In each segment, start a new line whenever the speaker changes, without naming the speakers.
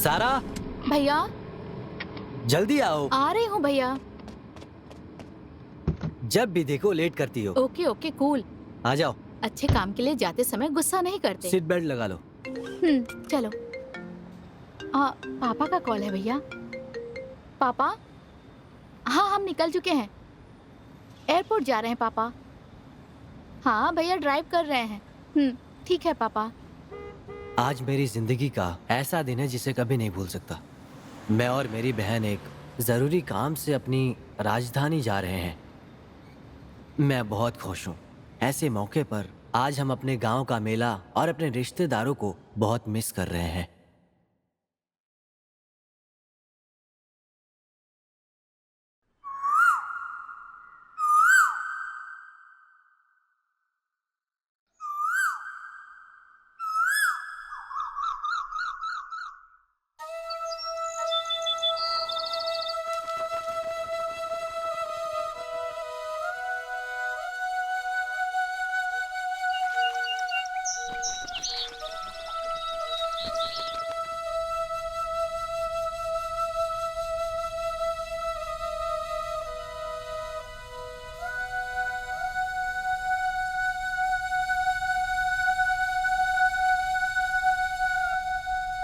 सारा,
भैया
जल्दी आओ।
आ रही हूँ भैया।
जब भी देखो लेट करती हो।
Okay okay cool.
आ जाओ।
अच्छे काम के लिए जाते समय गुस्सा नहीं करते।
सीट बेल्ट लगा लो।
चलो। पापा का कॉल है भैया। पापा, हाँ हम निकल चुके हैं। एयरपोर्ट जा रहे हैं पापा। हाँ भैया ड्राइव कर रहे हैं। ठीक है पापा।
आज मेरी जिंदगी का ऐसा दिन है जिसे कभी नहीं भूल सकता। मैं और मेरी बहन एक जरूरी काम से अपनी राजधानी जा रहे हैं। मैं बहुत खुश हूँ। ऐसे मौके पर आज हम अपने गांव का मेला और अपने रिश्तेदारों को बहुत मिस कर रहे हैं।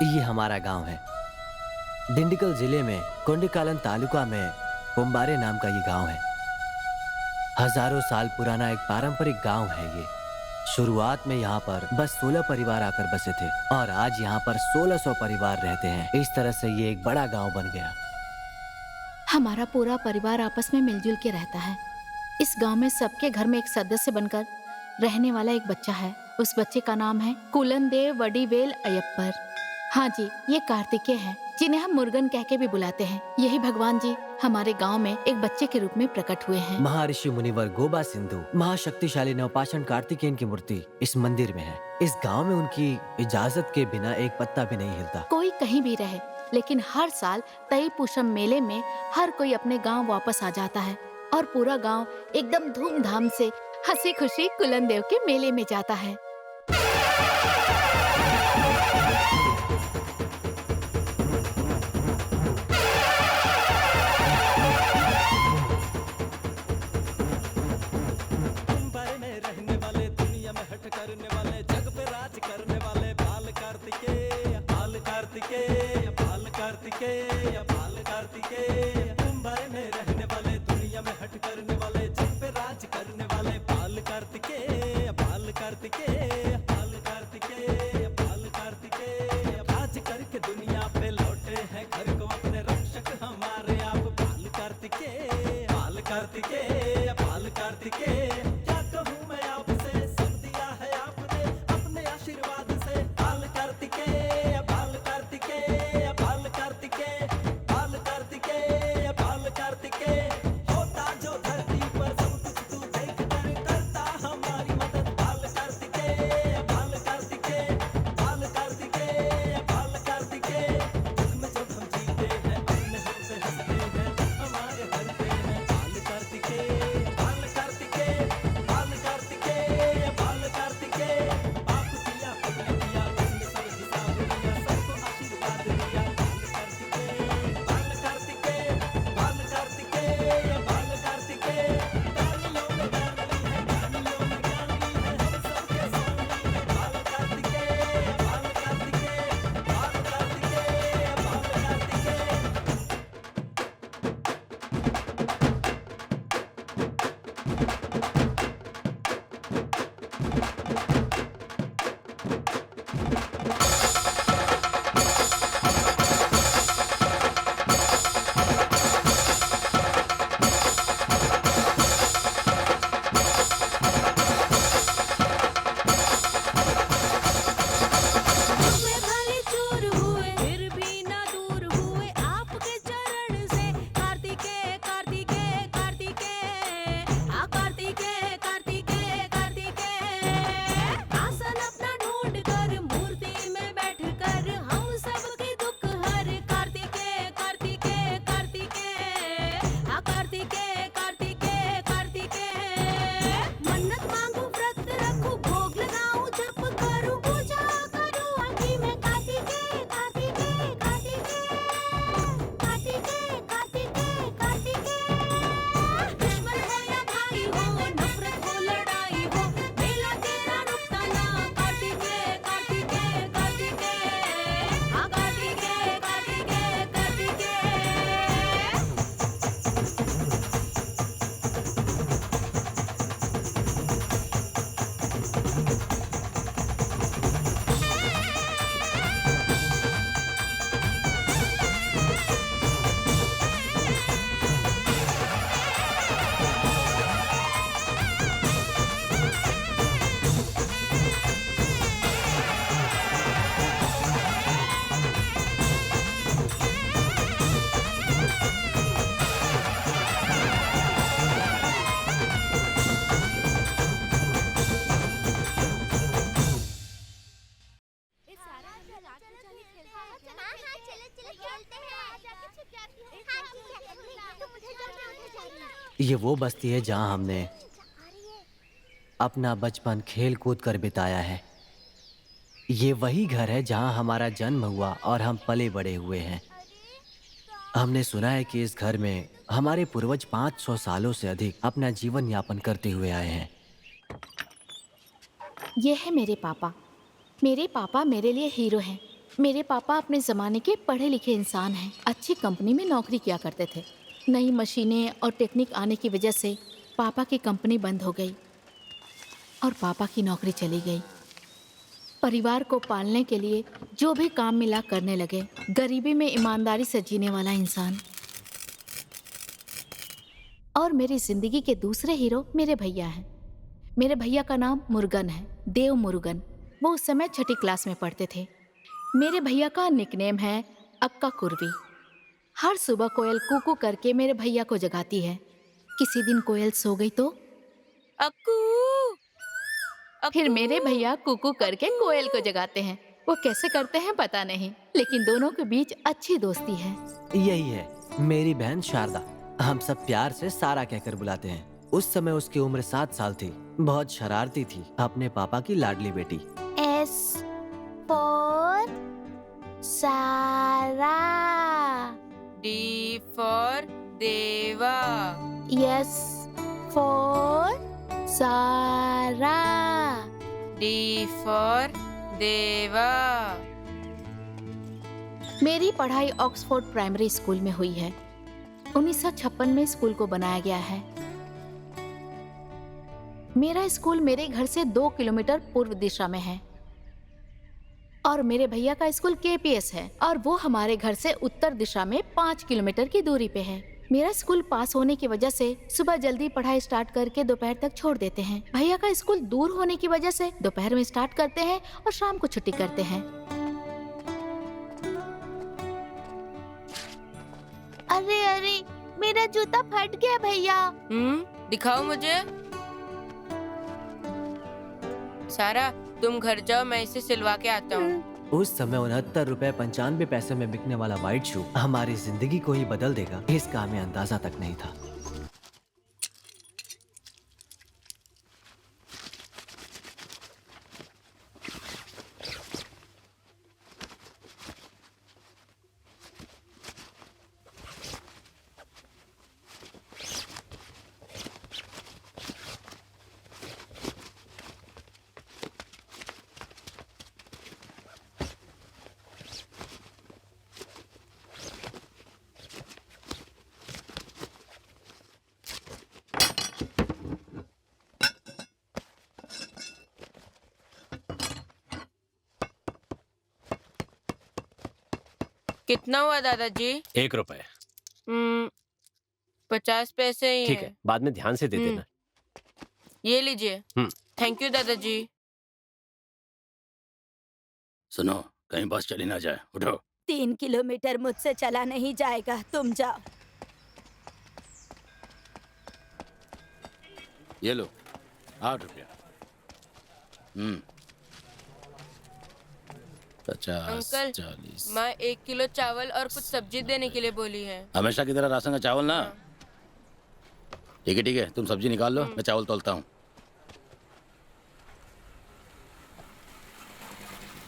ये हमारा गांव है। दिंडीगल जिले में कोंडीकालन तालुका में कुंबारे नाम का ये गांव है। हजारों साल पुराना एक पारंपरिक गांव है ये। शुरुआत में यहाँ पर बस 16 परिवार आकर बसे थे और आज यहाँ पर 1600 परिवार रहते हैं। इस तरह से ये एक बड़ा गांव बन गया।
हमारा पूरा परिवार आपस में मिलजुल के रहता है। इस गांव में सबके घर में एक सदस्य बनकर रहने वाला एक बच्चा है। उस बच्चे का नाम है कुलनदेव वडीवेल अयप्पर। हाँ जी, ये कार्तिकेय हैं, जिन्हें हम मुर्गन कह के भी बुलाते हैं। यही भगवान जी हमारे गांव में एक बच्चे के रूप में प्रकट हुए हैं।
महर्षि मुनिवर गोबा सिंधु महाशक्तिशाली नवपाषाण कार्तिकेयन की मूर्ति इस मंदिर में है। इस गांव में उनकी इजाजत के बिना एक पत्ता भी नहीं हिलता।
कोई कहीं भी रहे, लेकिन हर साल तई पुषम मेले में हर कोई अपने गांव वापस आ जाता है और पूरा गांव एकदम धूमधाम से हंसी खुशी कुलनदेव के मेले में जाता है।
ये वो बस्ती है जहां हमने अपना बचपन खेल कूद कर बिताया है। ये वही घर है जहां हमारा जन्म हुआ और हम पले बड़े हुए हैं। हमने सुना है कि इस घर में हमारे पूर्वज 500 सालों से अधिक अपना जीवन यापन करते हुए आए हैं।
ये है मेरे पापा। मेरे पापा मेरे लिए हीरो हैं। मेरे पापा अपने ज़माने के पढ़े लिखे इंसान हैं। अच्छी कंपनी में नौकरी किया करते थे। नई मशीनें और टेक्निक आने की वजह से पापा की कंपनी बंद हो गई और पापा की नौकरी चली गई। परिवार को पालने के लिए जो भी काम मिला करने लगे। गरीबी में ईमानदारी से जीने वाला इंसान। और मेरी जिंदगी के दूसरे हीरो मेरे भैया हैं। मेरे भैया का नाम मुरुगन है, देव मुरुगन। वो उस समय 6ठी क्लास में पढ़ते थे। मेरे भैया का निकनेम है अक्का कुर्वी। हर सुबह कोयल कूकू करके मेरे भैया को जगाती है। किसी दिन कोयल सो गई तो
अक्कू
फिर मेरे भैया कुकू करके कोयल को जगाते हैं। वो कैसे करते हैं पता नहीं, लेकिन दोनों के बीच अच्छी दोस्ती है।
यही है मेरी बहन शारदा। हम सब प्यार से सारा कहकर बुलाते हैं। उस समय उसकी उम्र 7 साल थी। बहुत शरारती थी, अपने पापा की लाडली बेटी।
S for सारा।
D for देवा।
S for सारा।
D for देवा।
मेरी पढ़ाई ऑक्सफोर्ड प्राइमरी स्कूल में हुई है। 1956 में स्कूल को बनाया गया है। मेरा स्कूल मेरे घर से 2 किलोमीटर पूर्व दिशा में है और मेरे भैया का स्कूल केपीएस है और वो हमारे घर से उत्तर दिशा में 5 किलोमीटर की दूरी पे है। मेरा स्कूल पास होने की वजह से सुबह जल्दी पढ़ाई स्टार्ट करके दोपहर तक छोड़ देते हैं। भैया का स्कूल दूर होने की वजह से दोपहर में स्टार्ट करते हैं और शाम को छुट्टी करते हैं। अरे अरे, मेरा जूता फट गया भैया।
दिखाओ मुझे। सारा, तुम घर जाओ, मैं इसे सिलवा के आता हूँ।
उस समय 69 रुपए 95 पैसे में बिकने वाला व्हाइट शू हमारी जिंदगी को ही बदल देगा, इसका हमें अंदाजा तक नहीं था।
कितना हुआ दादाजी?
1 रुपए।
50 पैसे ही
ठीक है, बाद में ध्यान से दे देना।
ये लीजिए। थैंक यू दादाजी।
सुनो, कहीं बस चली ना जाए, उठो।
3 किलोमीटर मुझसे चला नहीं जाएगा, तुम जाओ।
ये लो, 8 रुपया। 50,
अंकल,
40।
माँ 1 किलो चावल और कुछ सब्जी देने के लिए बोली है।
हमेशा की तरह राशन का चावल ना। ठीक है, तुम सब्जी निकाल लो, मैं चावल तोलता हूँ।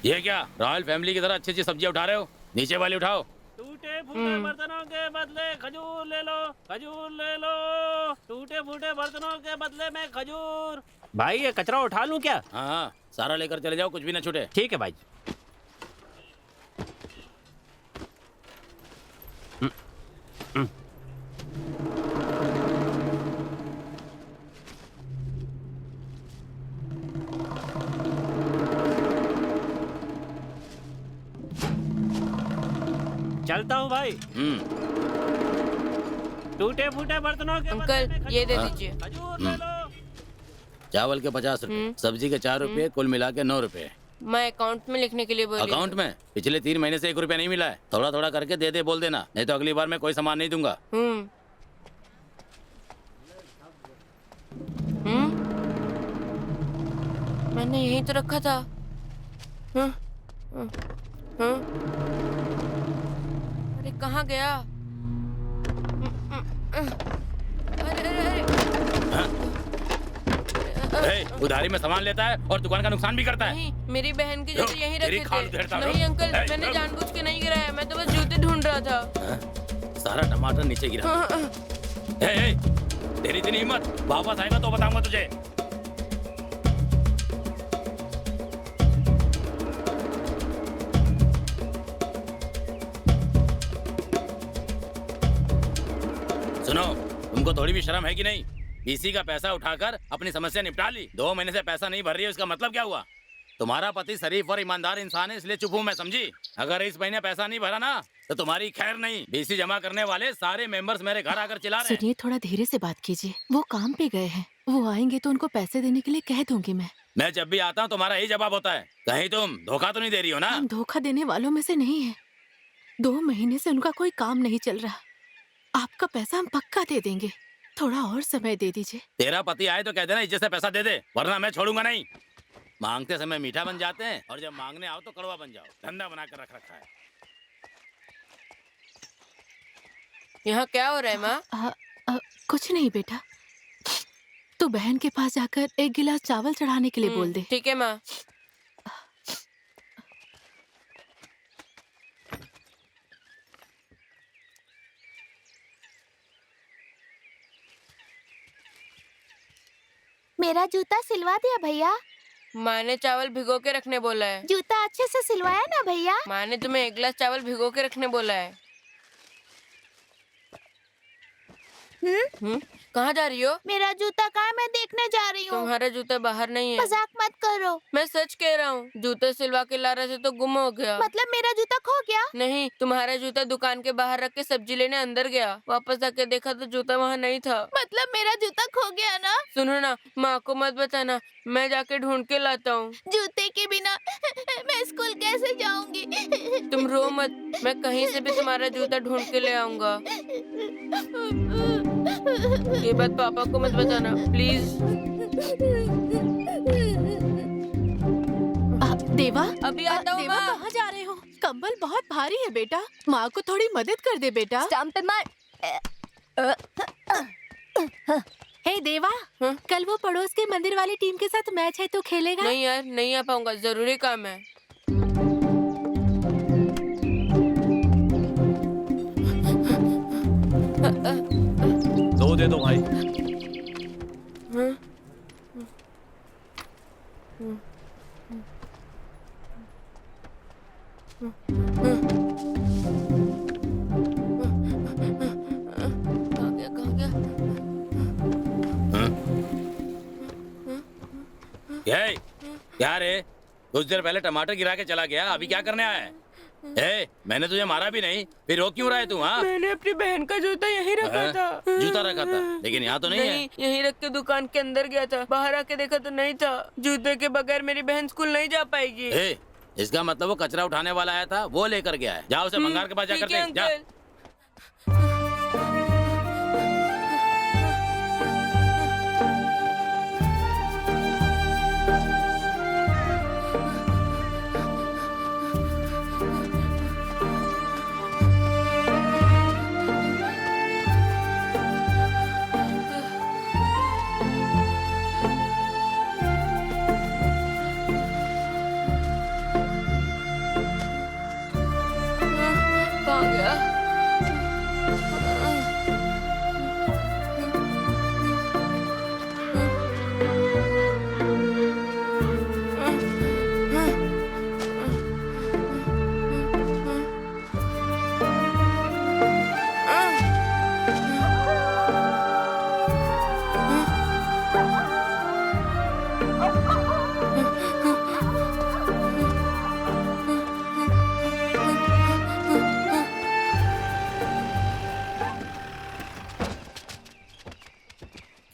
ये क्या रॉयल फैमिली की तरह अच्छी अच्छी सब्जियां उठा रहे हो? नीचे वाली उठाओ।
टूटे फूटे बर्तनों के बदले खजूर ले लो, खजूर ले लो। टूटे फूटे बर्तनों के बदले में खजूर।
भाई ये कचरा उठा लूं क्या?
हाँ, सारा लेकर चले जाओ, कुछ भी ना छूटे।
ठीक है भाई।
चलता हूँ भाई। टूटे फूटे बर्तनों के बदले में
अंकल, ये दे दीजिए।
खजूर ले लो।
चावल के 50 रुपए, सब्जी के 4 रुपए, कुल मिला के 9 रुपए।
मैं अकाउंट में लिखने के लिए बोली।
अकाउंट में पिछले 3 महीने से 1 रुपया नहीं मिला है। थोड़ा थोड़ा करके दे दे बोल देना, नहीं तो अगली बार मैं कोई सामान नहीं दूंगा।
मैंने यहीं तो रखा था। अरे कहाँ गया? अरे अरे अरे
उधारी में सामान लेता है और दुकान का नुकसान भी करता है।
नहीं, मेरी बहन की जूते यहीं
तेरी
रखे
खाल
थे।
उधेड़ता
नहीं
रहो।
अंकल, मैंने जानबूझ के नहीं गिराया, मैं तो बस जूते ढूंढ रहा था।
सारा टमाटर नीचे गिरा। तेरी इतनी हिम्मत, वापस आएगा तो बताऊंगा तुझे। सुनो, तुमको थोड़ी भी शर्म है कि नहीं? बीसी का पैसा उठाकर अपनी समस्या निपटा ली। 2 महीने से पैसा नहीं भर रही है, उसका मतलब क्या हुआ? तुम्हारा पति शरीफ और ईमानदार इंसान है, इसलिए चुप हूं मैं, समझी? अगर इस महीने पैसा नहीं भरा ना तो तुम्हारी खैर नहीं। बीसी जमा करने वाले सारे मेंबर्स मेरे घर आकर चिल्ला रहे हैं।
सुनिए, थोड़ा धीरे से बात कीजिए। वो काम पे गए हैं, वो आएंगे तो उनको पैसे देने के लिए कह दूंगी मैं।
मैं जब भी आता हूँ तुम्हारा यही जवाब होता है। कहीं तुम धोखा तो नहीं दे रही हो ना?
हम धोखा देने वालों में से नहीं है। 2 महीने से उनका कोई काम नहीं चल रहा। आपका पैसा हम पक्का दे देंगे, थोड़ा और समय दे दीजिए।
तेरा पति आए तो कह देना इज्जत से पैसा दे दे, वरना मैं छोड़ूंगा नहीं। मांगते समय मीठा बन जाते हैं और जब मांगने आओ तो कड़वा बन जाओ। धंधा बनाकर रख रखा है।
यहाँ क्या हो रहा है माँ?
कुछ नहीं बेटा, तू बहन के पास जाकर 1 गिलास चावल चढ़ाने के लिए बोल दे।
ठीक है माँ।
मेरा जूता सिलवा दिया भैया?
माँ ने चावल भिगो के रखने बोला है।
जूता अच्छे से सिलवाया ना भैया?
माँ ने तुम्हें 1 गिलास चावल भिगो के रखने बोला है। कहाँ जा रही हो?
मेरा जूता कहाँ है? मैं देखने जा रही हूँ।
तुम्हारा जूता बाहर नहीं है।
मजाक मत करो।
मैं सच कह रहा हूँ, जूते सिलवा के ला रहे थे तो गुम हो गया।
मतलब मेरा जूता खो गया?
नहीं, तुम्हारा जूता दुकान के बाहर रख के सब्जी लेने अंदर गया। वापस आके देखा तो जूता वहाँ नहीं था।
मतलब मेरा जूता खो गया ना?
सुनो ना, माँ को मत बताना, मैं जाके ढूंढ के लाता हूँ।
जूते के बिना मैं स्कूल कैसे जाऊंगी?
तुम रो मत, मैं कहीं से भी तुम्हारा जूता ढूंढ के ले आऊंगा। ये बात पापा को मत बताना प्लीज।
देवा,
अभी आता हूँ
देवा,
माँ।
कहाँ जा रहे हो? कंबल बहुत भारी है बेटा, माँ को थोड़ी मदद कर दे बेटा।
स्टंप पे मार।
हे देवा,
हाँ?
कल वो पड़ोस के मंदिर वाली टीम के साथ मैच है, तो खेलेगा?
नहीं यार, नहीं आ पाऊंगा, जरूरी काम है।
दे दो भाई।
कहाँ गया, कहाँ गया?
क्या रे? कुछ देर पहले टमाटर गिरा के चला गया, अभी क्या करने आया है? मैंने तुझे मारा भी नहीं, फिर रो क्यों रहा है तू? हाँ,
मैंने अपनी बहन का जूता यहीं रखा था।
जूता रखा था, लेकिन यहाँ तो नहीं है।
यहीं रख के दुकान के अंदर गया था, बाहर आके देखा तो नहीं था। जूते के बगैर मेरी बहन स्कूल नहीं जा पाएगी।
इसका मतलब वो कचरा उठाने वाला आया था, वो लेकर गया है। जाओ उसे भंगार के पास जाकर
ठीक है
देख, जा।
अंकल। कहाँ गया?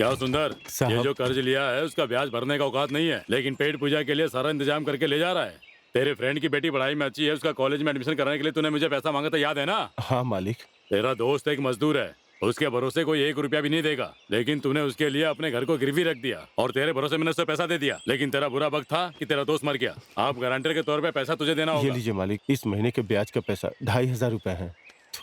क्या सुंदर, ये जो कर्ज लिया है उसका ब्याज भरने का औकात नहीं है, लेकिन पेट पूजा के लिए सारा इंतजाम करके ले जा रहा है। तेरे फ्रेंड की बेटी पढ़ाई में अच्छी है, उसका कॉलेज में एडमिशन कराने के लिए तूने मुझे पैसा मांगा था, याद है ना?
हाँ मालिक।
तेरा दोस्त एक मजदूर है, उसके भरोसे कोई 1 रुपया भी नहीं देगा, लेकिन तूने उसके लिए अपने घर को गिरवी रख दिया और तेरे भरोसे मैंने उसे पैसा दे दिया। लेकिन तेरा बुरा वक्त था कि तेरा दोस्त मर गया। आप गारंटर के तौर पे पैसा तुझे देना होगा।
ये लीजिए मालिक, इस महीने के ब्याज का पैसा 2500 रुपए है।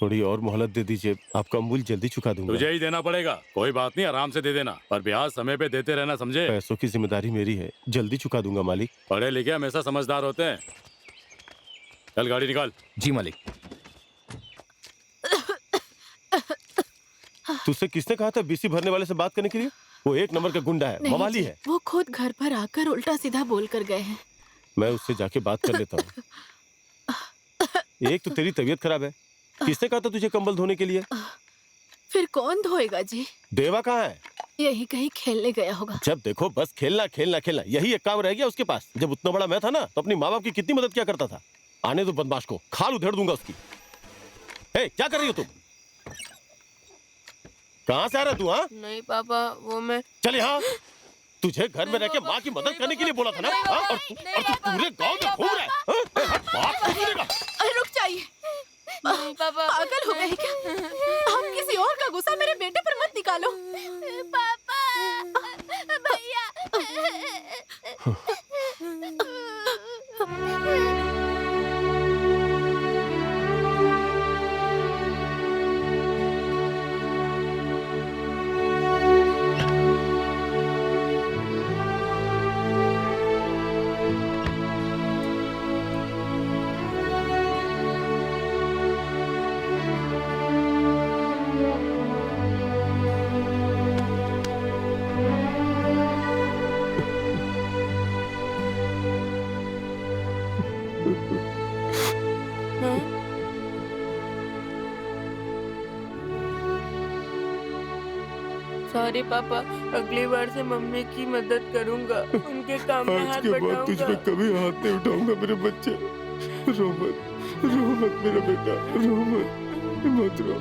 थोड़ी और मोहलत दे दीजिए, आपका मूल जल्दी चुका दूंगा।
तुझे ही देना पड़ेगा, कोई बात नहीं, आराम से दे देना, पर ब्याज समय पे देते रहना, समझे?
पैसों की जिम्मेदारी मेरी है, जल्दी चुका दूंगा मालिक।
पढ़े लिखे हमेशा समझदार होते हैं। चल गाड़ी निकाल।
जी मालिक।
तुझसे किसने कहा था बीसी भरने वाले से बात करने के लिए? वो एक नंबर का गुंडा है, मवाली है।
वो खुद घर पर आकर उल्टा सीधा बोल कर गए हैं।
मैं उससे जाके बात कर लेता हूँ। एक तो तेरी तबीयत खराब है, किसने कहा था तुझे कंबल धोने के लिए?
फिर कौन धोएगा जी?
देवा कहाँ है?
यही कहीं खेलने गया होगा।
जब देखो बस खेलना खेलना खेलना, यही एक काम रह गया उसके पास। जब उतना बड़ा मैं था ना तो अपनी माँ बाप की कितनी मदद किया करता था। आने दो बदमाश को, खाल उधेड़ दूंगा उसकी। हे, क्या कर रही हो तुम? कहाँ से आ रहा तू? हाँ
नहीं पापा, वो मैं
चल यहाँ। तुझे घर में रह के माँ की मदद करने के लिए बोला था ना? और तू पूरे गांव में घूम रहा है।
रुक जाइए,
नहीं पापा,
पागल हो गए क्या? आप किसी और का गुस्सा मेरे बेटे पर मत निकालो।
पापा, भैया। सॉरी पापा, अगली बार से मम्मी की मदद करूंगा, उनके काम में हाथ बटाऊंगा।
तुझ पे कभी हाथ नहीं उठाऊंगा मेरे बच्चे। रो मत मेरा बेटा, रो मत रो।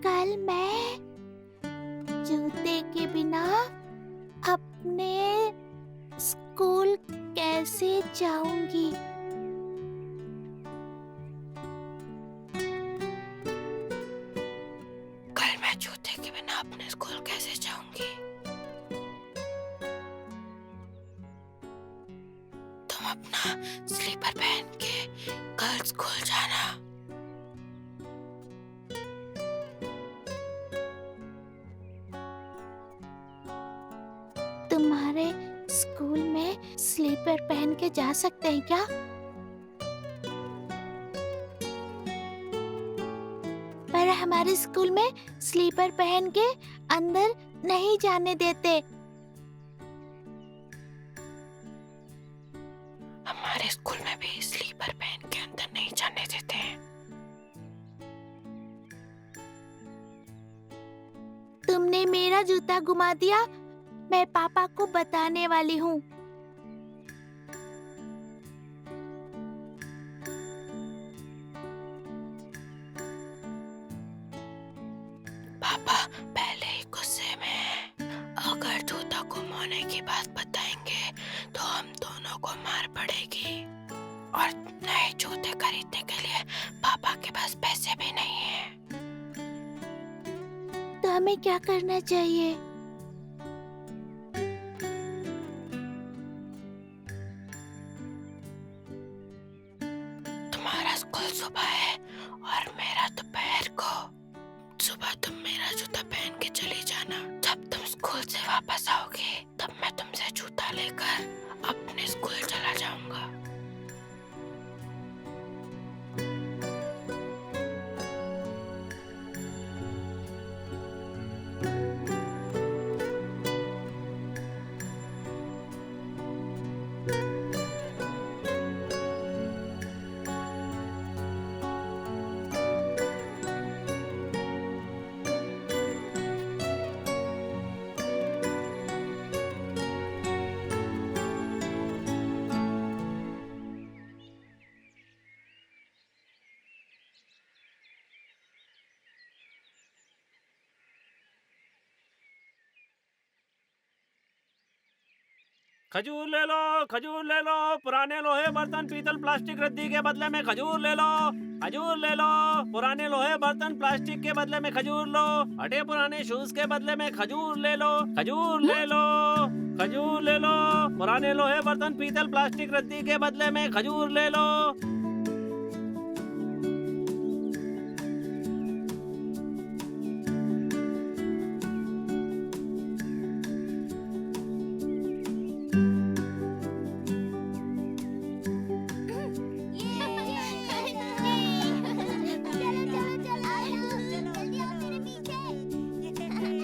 कल मैं जूते के बिना अपने स्कूल कैसे जाऊंगी?
कल मैं जूते के बिना अपने स्कूल कैसे जाऊंगी? तुम अपना स्लीपर पहन के कल स्कूल जाना।
तुम्हारे स्कूल में स्लीपर पहन के जा सकते हैं क्या? पर हमारे स्कूल में स्लीपर पहन के अंदर नहीं जाने देते।
हमारे स्कूल में भी स्लीपर पहन के अंदर नहीं जाने देते हैं।
तुमने मेरा जूता गुमा दिया, मैं पापा को बताने वाली हूँ।
पापा पहले ही गुस्से में हैं। अगर जूता गुम होने की बात बताएंगे तो हम दोनों को मार पड़ेगी, और नए जूते खरीदने के लिए पापा के पास पैसे भी नहीं हैं।
तो हमें क्या करना चाहिए?
तुम्हारा स्कूल सुबह है और मेरा दोपहर को। सुबह तुम मेरा जूता पहन के चली जाना। जब तुम स्कूल से वापस आओगे तब मैं तुमसे जूता लेकर अपने स्कूल चला जाऊंगा।
खजूर ले लो, खजूर ले लो। पुराने लोहे बर्तन पीतल प्लास्टिक रद्दी के बदले में खजूर ले लो, खजूर ले लो। पुराने लोहे बर्तन प्लास्टिक के बदले में खजूर लो। हटे पुराने शूज के बदले में खजूर ले लो, खजूर ले लो, खजूर ले लो। पुराने लोहे बर्तन पीतल प्लास्टिक रद्दी के बदले में खजूर ले लो।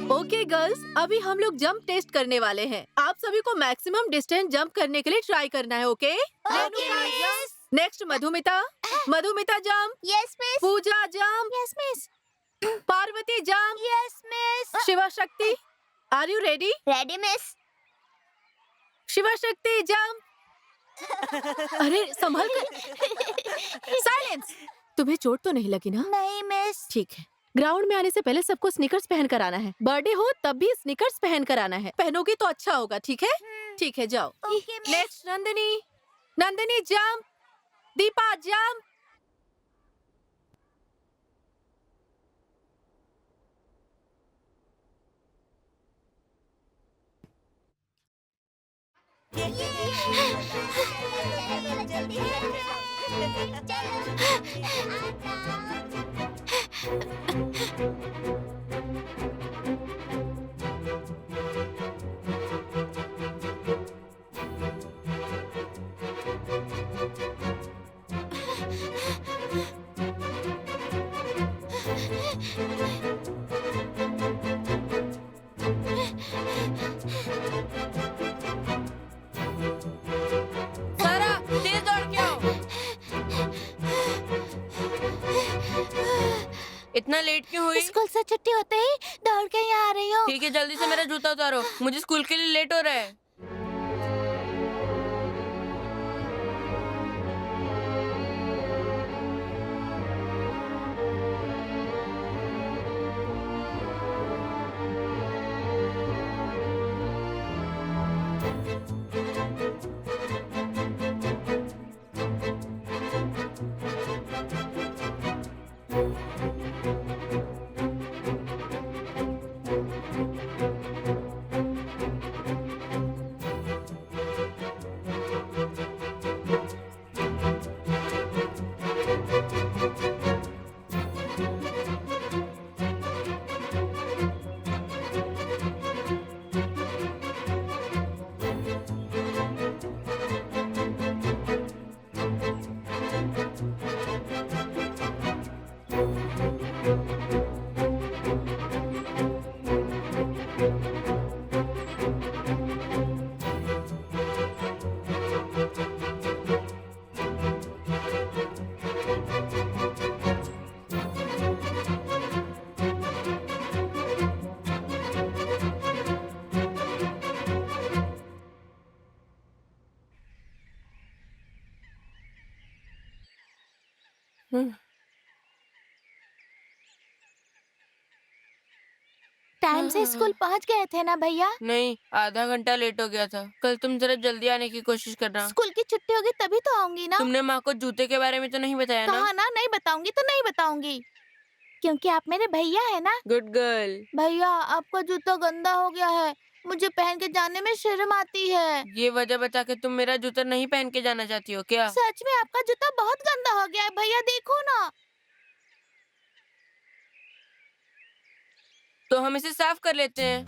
ओके गर्ल्स, अभी हम लोग जंप टेस्ट करने वाले हैं। आप सभी को मैक्सिमम डिस्टेंस जंप करने के लिए ट्राई करना है, okay? Next Madhumita, Madhumita jump.
Yes miss.
Puja jump.
Yes miss.
Parvati jump.
Yes miss.
Shiva Shakti, are you ready?
Ready miss.
Shiva Shakti jump. अरे संभल कर। साइलेंस। तुम्हें चोट तो नहीं लगी ना?
नहीं मिस।
ठीक है। ग्राउंड में आने से पहले सबको स्नीकर्स पहन कर आना है। बर्थडे हो तब भी स्नीकर्स पहन कर आना है। पहनोगे तो अच्छा होगा, ठीक है? ठीक है, जाओ। Next Nandini, Nandini jump. Deepa jump.
सारा तेज दौड़ के आओ। इतना लेट क्यों हुई?
स्कूल से छुट्टी होते ही दौड़ के यहाँ आ रही हूँ।
ठीक है, जल्दी से मेरा जूता उतारो, मुझे स्कूल के लिए लेट हो रहा है।
टाइम से स्कूल पहुँच गए थे ना भैया?
नहीं, आधा घंटा लेट हो गया था। कल तुम जरा जल्दी आने की कोशिश करना।
स्कूल की छुट्टी होगी तभी तो आऊंगी ना।
तुमने माँ को जूते के बारे में तो नहीं बताया ना?
कहा ना नहीं बताऊंगी तो नहीं बताऊंगी, क्योंकि आप मेरे भैया है ना।
Good girl.
भैया आपका जूता गंदा हो गया है, मुझे पहन के जाने में शर्म आती है।
ये वजह बता के तुम मेरा जूता नहीं पहन के जाना चाहती हो क्या?
सच में आपका जूता बहुत गंदा हो गया है भैया, देखो ना।
तो हम इसे साफ कर लेते हैं।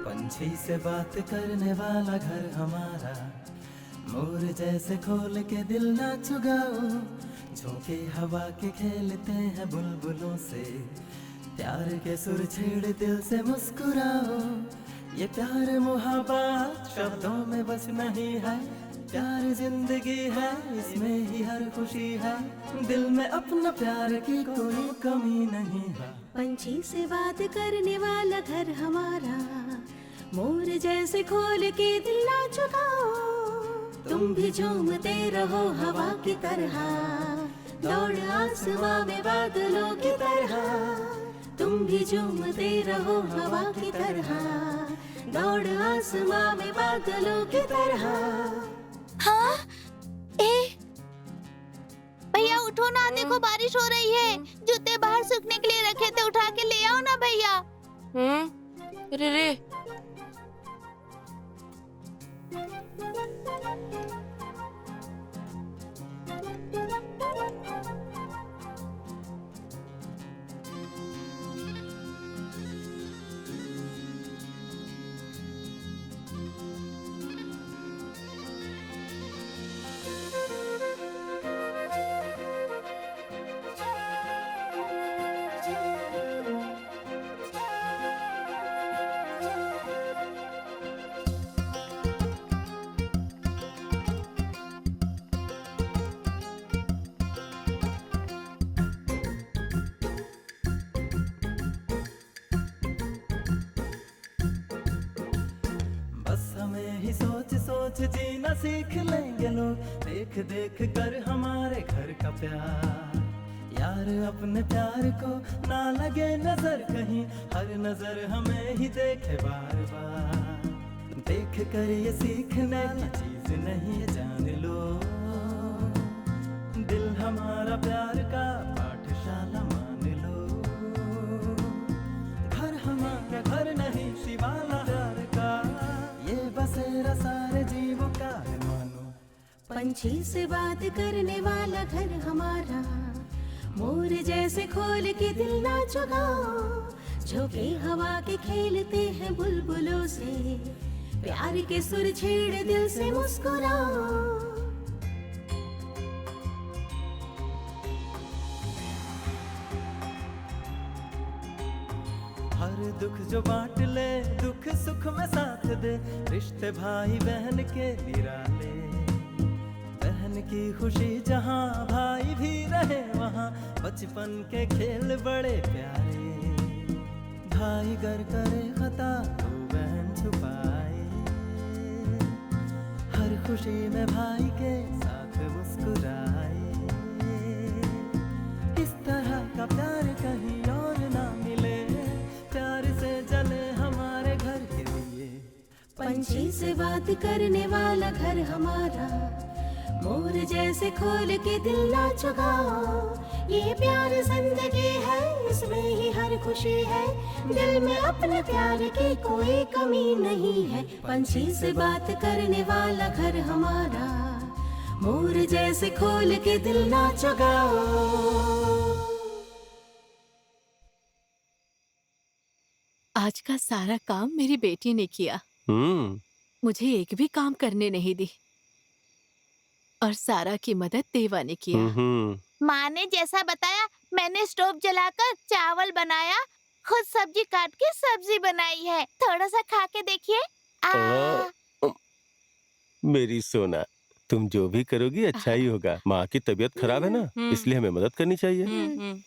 पंछी से बात करने वाला घर हमारा, मोर जैसे खोल के दिल ना चुगाओ, झोंके हवा के खेलते हैं बुलबुलों से, प्यार के सुर छेड़ दिल से मुस्कुराओ, ये प्यार मुहब्बत शब्दों में बस नहीं है, प्यार जिंदगी है, इसमें ही हर खुशी है, दिल में अपना प्यार की कोई कमी नहीं है।
पंछी से बात करने वाला घर हमारा, मोर जैसे खोल के दिल ना चुकाओ, तुम भी झूमते रहो हवा की तरह, दौड़ आसमां में बादलों की तरह, तुम भी झूमते रहो हवा की तरह, दौड़ आसमां में बादलों की तरह।
हाँ भैया उठो ना, देखो बारिश हो रही है, जूते बाहर सूखने के लिए रखे थे, उठा के ले आओ ना भैया।
अरे रे
सोच जीना सीख लेंगे लोग, देख देख कर हमारे घर का प्यार। यार अपने प्यार को ना लगे नजर कहीं, हर नजर हमें ही देखे बार बार। देख कर ये सीखने की चीज नहीं है, जान लो दिल हमारा प्यार का पाठशाला मान लो। घर हमारा घर नहीं शिवाला प्यार का, ये बसेरा सारे जीवों का है मानो।
पंछी से बात करने वाला घर हमारा, मोर जैसे खोल के दिल ना चुगाओ, झोंके हवा के खेलते हैं बुलबुलों से, प्यार के सुर छेड़ दिल से मुस्कुराओ।
हर दुख जो बांट ले, दुख सुख में साथ दे, रिश्ते भाई बहन के निराले। बहन की खुशी जहाँ भाई भी रहे वहाँ, बचपन के खेल बड़े प्यारे। भाई गर करे खता तो बहन छुपाए, हर खुशी में भाई के साथ मुस्कुराए। इस तरह का प्यार कहीं और ना मिले, प्यार से जले हमारे घर के लिए।
पंछी से बात करने वाला घर हमारा, मोर जैसे खोल के दिल ना चुगाओ, ये प्यार जिंदगी है, इसमें ही हर खुशी है, दिल में अपने प्यार की कोई कमी नहीं है। पंछी से बात करने वाला घर हमारा, मोर जैसे खोल के दिल ना चुगाओ।
आज का सारा काम मेरी बेटी ने किया, मुझे एक भी काम करने नहीं दी, और सारा की मदद देवा ने किया।
माँ ने जैसा बताया मैंने स्टोव जलाकर चावल बनाया, खुद सब्जी काट के सब्जी बनाई है, थोड़ा सा खा के देखिए।
मेरी सोना, तुम जो भी करोगी अच्छा ही होगा। माँ की तबीयत खराब है ना, इसलिए हमें मदद करनी चाहिए।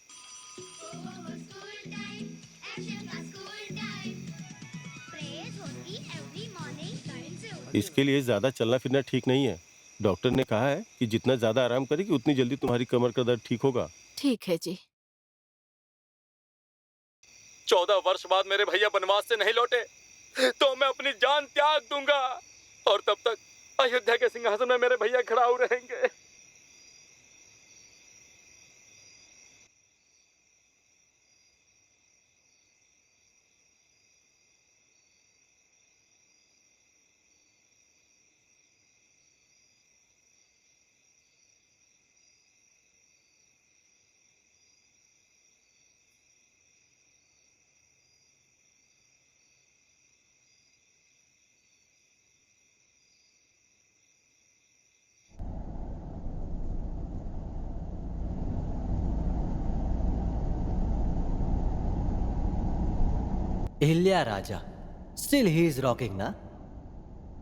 इसके लिए ज्यादा चलना फिरना ठीक नहीं है। डॉक्टर ने कहा है कि जितना ज्यादा आराम करेगी उतनी जल्दी तुम्हारी कमर का दर्द ठीक होगा।
ठीक है जी।
14 वर्ष बाद मेरे भैया वनवास से नहीं लौटे तो मैं अपनी जान त्याग दूंगा, और तब तक अयोध्या के सिंहासन में मेरे भैया खड़ाऊ रहेंगे।
इल्या राजा, still he is rocking ना?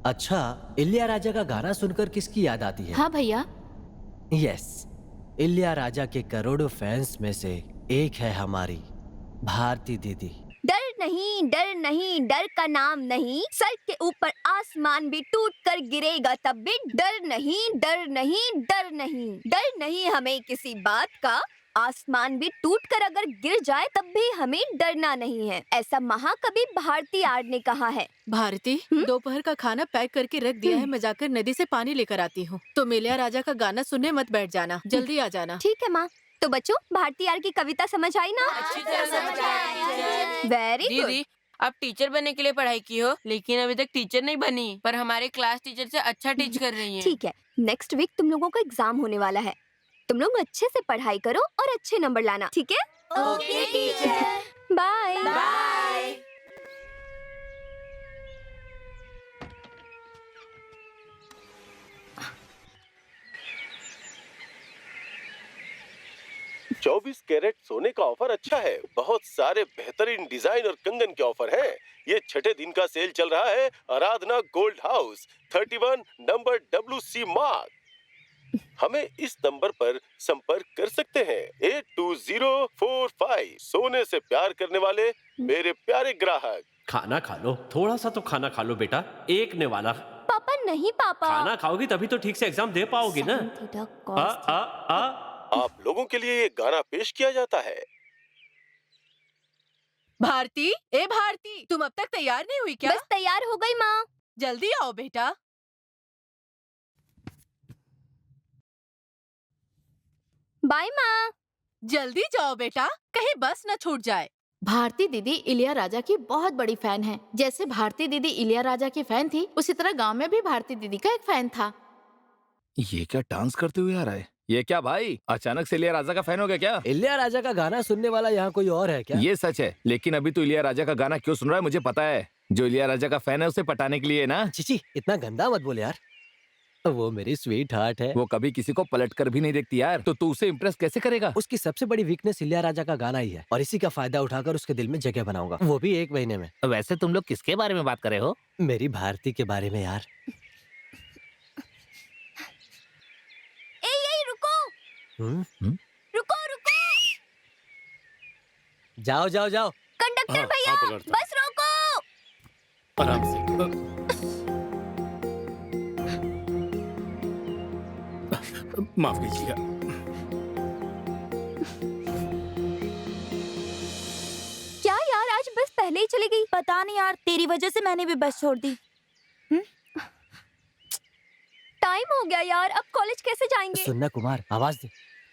अच्छा, इलिया राजा का गाना सुनकर किसकी याद आती है?
हाँ भैया।
यस, इलिया राजा के करोड़ों फैंस में से एक है हमारी भारती दीदी।
डर नहीं, डर का नाम नहीं, सर के ऊपर आसमान भी टूट कर गिरेगा तब भी डर नहीं, डर नहीं, डर नहीं, डर नहीं हमें किसी बात का, आसमान भी टूट कर अगर गिर जाए तब भी हमें डरना नहीं है, ऐसा महाकवि भारती आर्य ने कहा है।
भारती, दोपहर का खाना पैक करके रख दिया है, मैं जाकर नदी से पानी लेकर आती हूँ। तो इलिया राजा का गाना सुनने मत बैठ जाना, जल्दी आ जाना।
ठीक है माँ। तो बच्चों, भारती आर्य की कविता समझ आई ना?
अच्छी तरह समझ आई।
Very good.
दीदी, आप टीचर बनने के लिए पढ़ाई की हो, लेकिन अभी तक टीचर नहीं बनी, पर हमारे क्लास टीचर से अच्छा टीच कर रही हैं।
ठीक है, नेक्स्ट वीक तुम लोगों का एग्जाम होने वाला है, तुम लोग अच्छे से पढ़ाई करो और अच्छे नंबर लाना, ठीक है?
Okay teacher.
Bye
bye.
चौबीस कैरेट सोने का ऑफर अच्छा है, बहुत सारे बेहतरीन डिजाइन और कंगन के ऑफर हैं। ये छठे दिन का सेल चल रहा है। आराधना गोल्ड हाउस 31 नंबर WC मार्ग। हमें इस नंबर पर संपर्क कर सकते हैं 82045। सोने से प्यार करने वाले मेरे प्यारे ग्राहक।
खाना खा लो, थोड़ा सा तो खाना खा लो बेटा, एक ने वाला।
पापा नहीं पापा,
खाना खाओगी तभी तो ठीक से एग्जाम दे पाओगी ना।
आप लोगों के लिए ये गाना पेश किया जाता है।
भारती, ए भारती, तुम अब तक तैयार नहीं हुई क्या?
बस तैयार हो गई माँ।
जल्दी आओ बेटा।
बाय माँ।
जल्दी जाओ बेटा, कहीं बस न छूट जाए।
भारती दीदी इलिया राजा की बहुत बड़ी फैन है। जैसे भारती दीदी इलिया राजा की फैन थी, उसी तरह गांव में भी भारती दीदी का एक फैन था।
ये क्या डांस करते हुए आ रहा है? ये क्या भाई, अचानक से इलिया राजा का फैन हो गया क्या?
इलिया राजा का गाना सुनने वाला यहाँ कोई और है क्या?
ये सच है, लेकिन अभी तो इलिया राजा का गाना क्यों सुन रहा है मुझे पता है। जो इलिया राजा का फैन है उसे पटाने के लिए ना।
चिची, इतना गंदा मत बोल यार, वो मेरी स्वीट हार्ट है।
वो कभी किसी को पलट कर भी नहीं देखती यार, तो तू उसे इम्प्रेस कैसे करेगा?
उसकी सबसे बड़ी वीकनेस इलिया राजा का गाना ही है, और इसी का फायदा उठाकर उसके दिल में जगह बनाऊंगा, वो भी 1 महीने में।
वैसे तुम लोग किसके बारे में बात कर रहे हो?
मेरी भारती के बारे में यार।
रुको रुको।
जाओ जाओ जाओ।
कंडक्टर भैया, बस रोको।
आराम से।
माफ कीजिएगा।
क्या यार, आज बस पहले ही चली गई। पता नहीं यार, तेरी वजह से मैंने भी बस छोड़ दी। टाइम हो गया यार, अब कॉलेज कैसे जाएंगे?
सुनना कुमार, आवाज दे।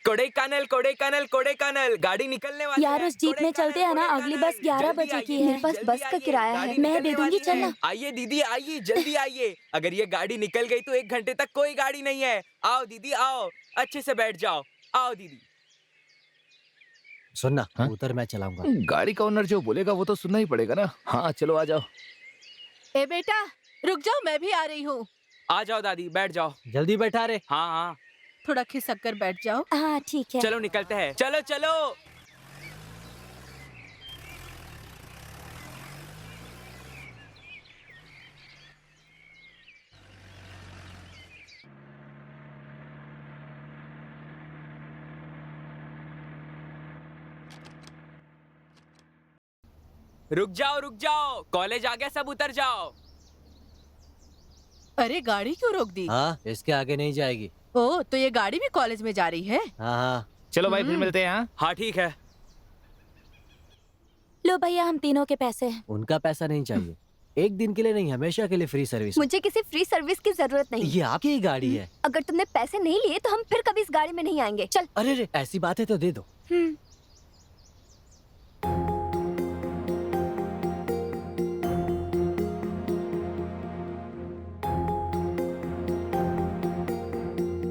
कोडेकैनल कोडेकैनल कोडेकैनल, गाड़ी निकलने वाली
यार, उस जीप में चलते हैं ना, अगली बस 11 बजे की है। मेरे पास बस का किराया है, मैं दे दूंगी, चलना।
आइए दीदी आइए, जल्दी आइए। अगर ये गाड़ी निकल गई तो 1 घंटे तक कोई गाड़ी नहीं है। आओ दीदी आओ, अच्छे से बैठ जाओ। आओ दीदी।
सुनना, उतर, मैं चलाऊंगा।
गाड़ी का ओनर जो बोलेगा वो तो सुनना ही पड़ेगा ना। हाँ चलो आ जाओ।
ए बेटा रुक जाओ, मैं भी आ रही हूँ।
आ जाओ दादी, बैठ जाओ।
जल्दी बैठा रे।
हाँ हाँ,
थोड़ा खिसक कर बैठ जाओ।
हाँ ठीक है।
चलो निकलते हैं, चलो चलो। रुक जाओ, कॉलेज आ गया, सब उतर जाओ।
अरे गाड़ी क्यों रोक दी?
हाँ, इसके आगे नहीं जाएगी।
ओ, तो ये गाड़ी भी कॉलेज में जा रही है?
हाँ हाँ।
चलो भाई फिर मिलते हैं।
हाँ ठीक है।
लो भैया, हम तीनों के पैसे।
उनका पैसा नहीं चाहिए, 1 दिन के लिए नहीं, हमेशा के लिए फ्री सर्विस।
मुझे किसी फ्री सर्विस की जरूरत नहीं।
ये आपकी ही गाड़ी है।
अगर तुमने पैसे नहीं लिए तो हम फिर कभी इस गाड़ी में नहीं आएंगे। चल।
अरे रे, ऐसी बात है तो दे दो।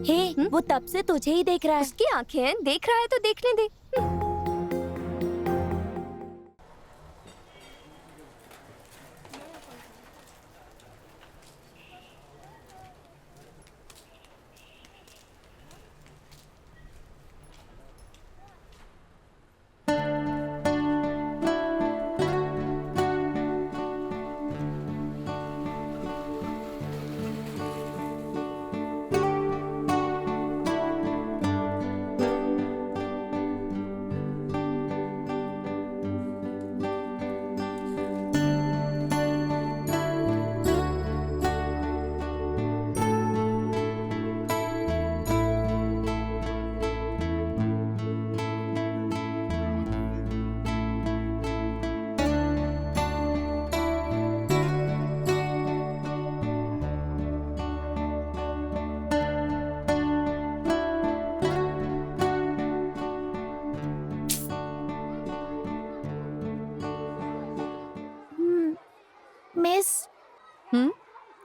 हे, वो तब से तुझे ही देख रहा है। उसकी आंखें हैं, देख रहा है तो देखने दे।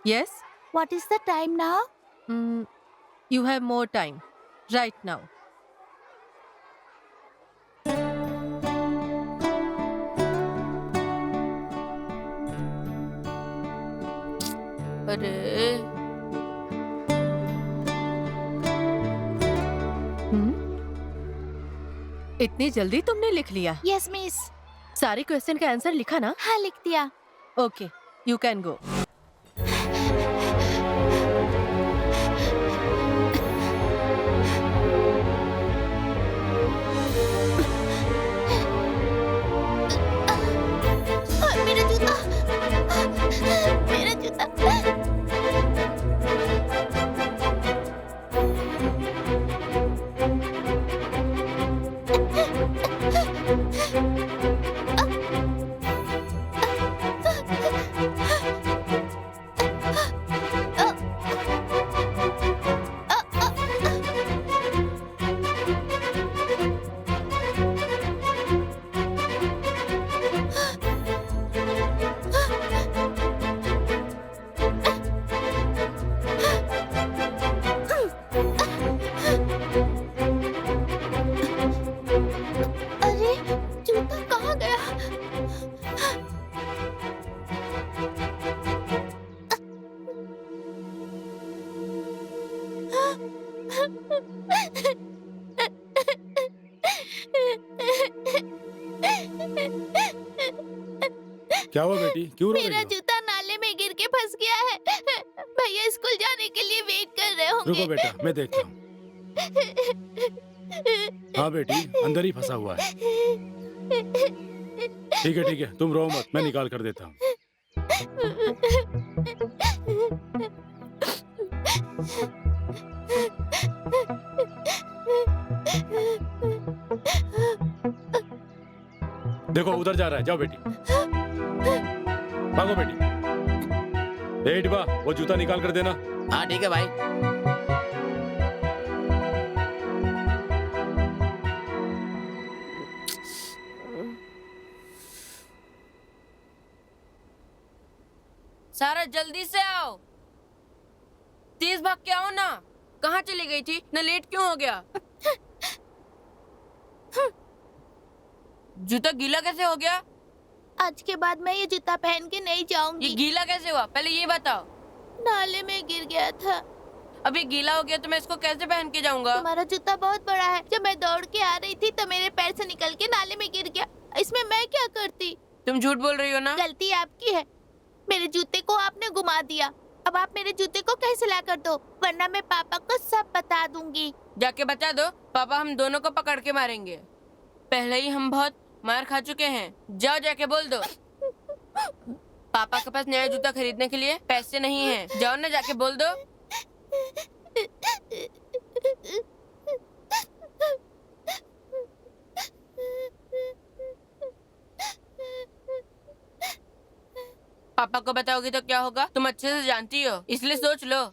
Yes?
What is the time now?
You have more time. Right now.
अरे
इतनी जल्दी तुमने लिख लिया?
Yes, miss.
सारे क्वेश्चन का आंसर लिखा ना?
हाँ, लिख दिया.
Okay, you can go.
मेरा जूता. मेरा जूता. अरे जूता कहाँ गया?
क्या हुआ बेटी, क्यों रो रही
मेरा
हो?
जूता नाले में गिर के फंस गया है. भैया स्कूल जाने के लिए वेट कर रहे होंगे.
रुको बेटा, मैं देखता हूँ। हाँ बेटी, अंदर ही फंसा हुआ है। ठीक है, तुम रो मत, मैं निकाल कर देता हूँ। देखो उधर जा रहा है, जाओ बेटी, भागो बेटी। ए डिबा, वो जूता निकाल कर देना।
हाँ ठीक है भाई।
सारा जल्दी से आओ, तेज भाग के आओ ना। कहाँ चली गई थी? ना लेट क्यों हो गया? जूता गीला कैसे हो गया?
आज के बाद मैं ये जूता पहन के नहीं जाऊंगी.
ये गीला कैसे हुआ, पहले ये बताओ।
नाले में गिर गया था.
अभी गीला हो गया तो मैं इसको कैसे पहन के जाऊंगा?
तुम्हारा जूता बहुत बड़ा है. जब मैं दौड़ के आ रही थी तो मेरे पैर से निकल के नाले में गिर गया. इसमें मैं क्या करती?
तुम झूठ बोल रही हो ना?
गलती आपकी है. मेरे जूते को आपने घुमा दिया. अब आप मेरे जूते को कैसे ला कर दो, वरना मैं पापा को सब बता दूंगी.
जाके बता दो, पापा हम दोनों को पकड़ के मारेंगे. पहले ही हम बहुत मार खा चुके हैं. जाओ जाके बोल दो. पापा के पास नया जूता खरीदने के लिए पैसे नहीं हैं. जाओ ना, जाके बोल दो. पापा को बताओगी तो क्या होगा, तुम अच्छे से जानती हो, इसलिए सोच लो.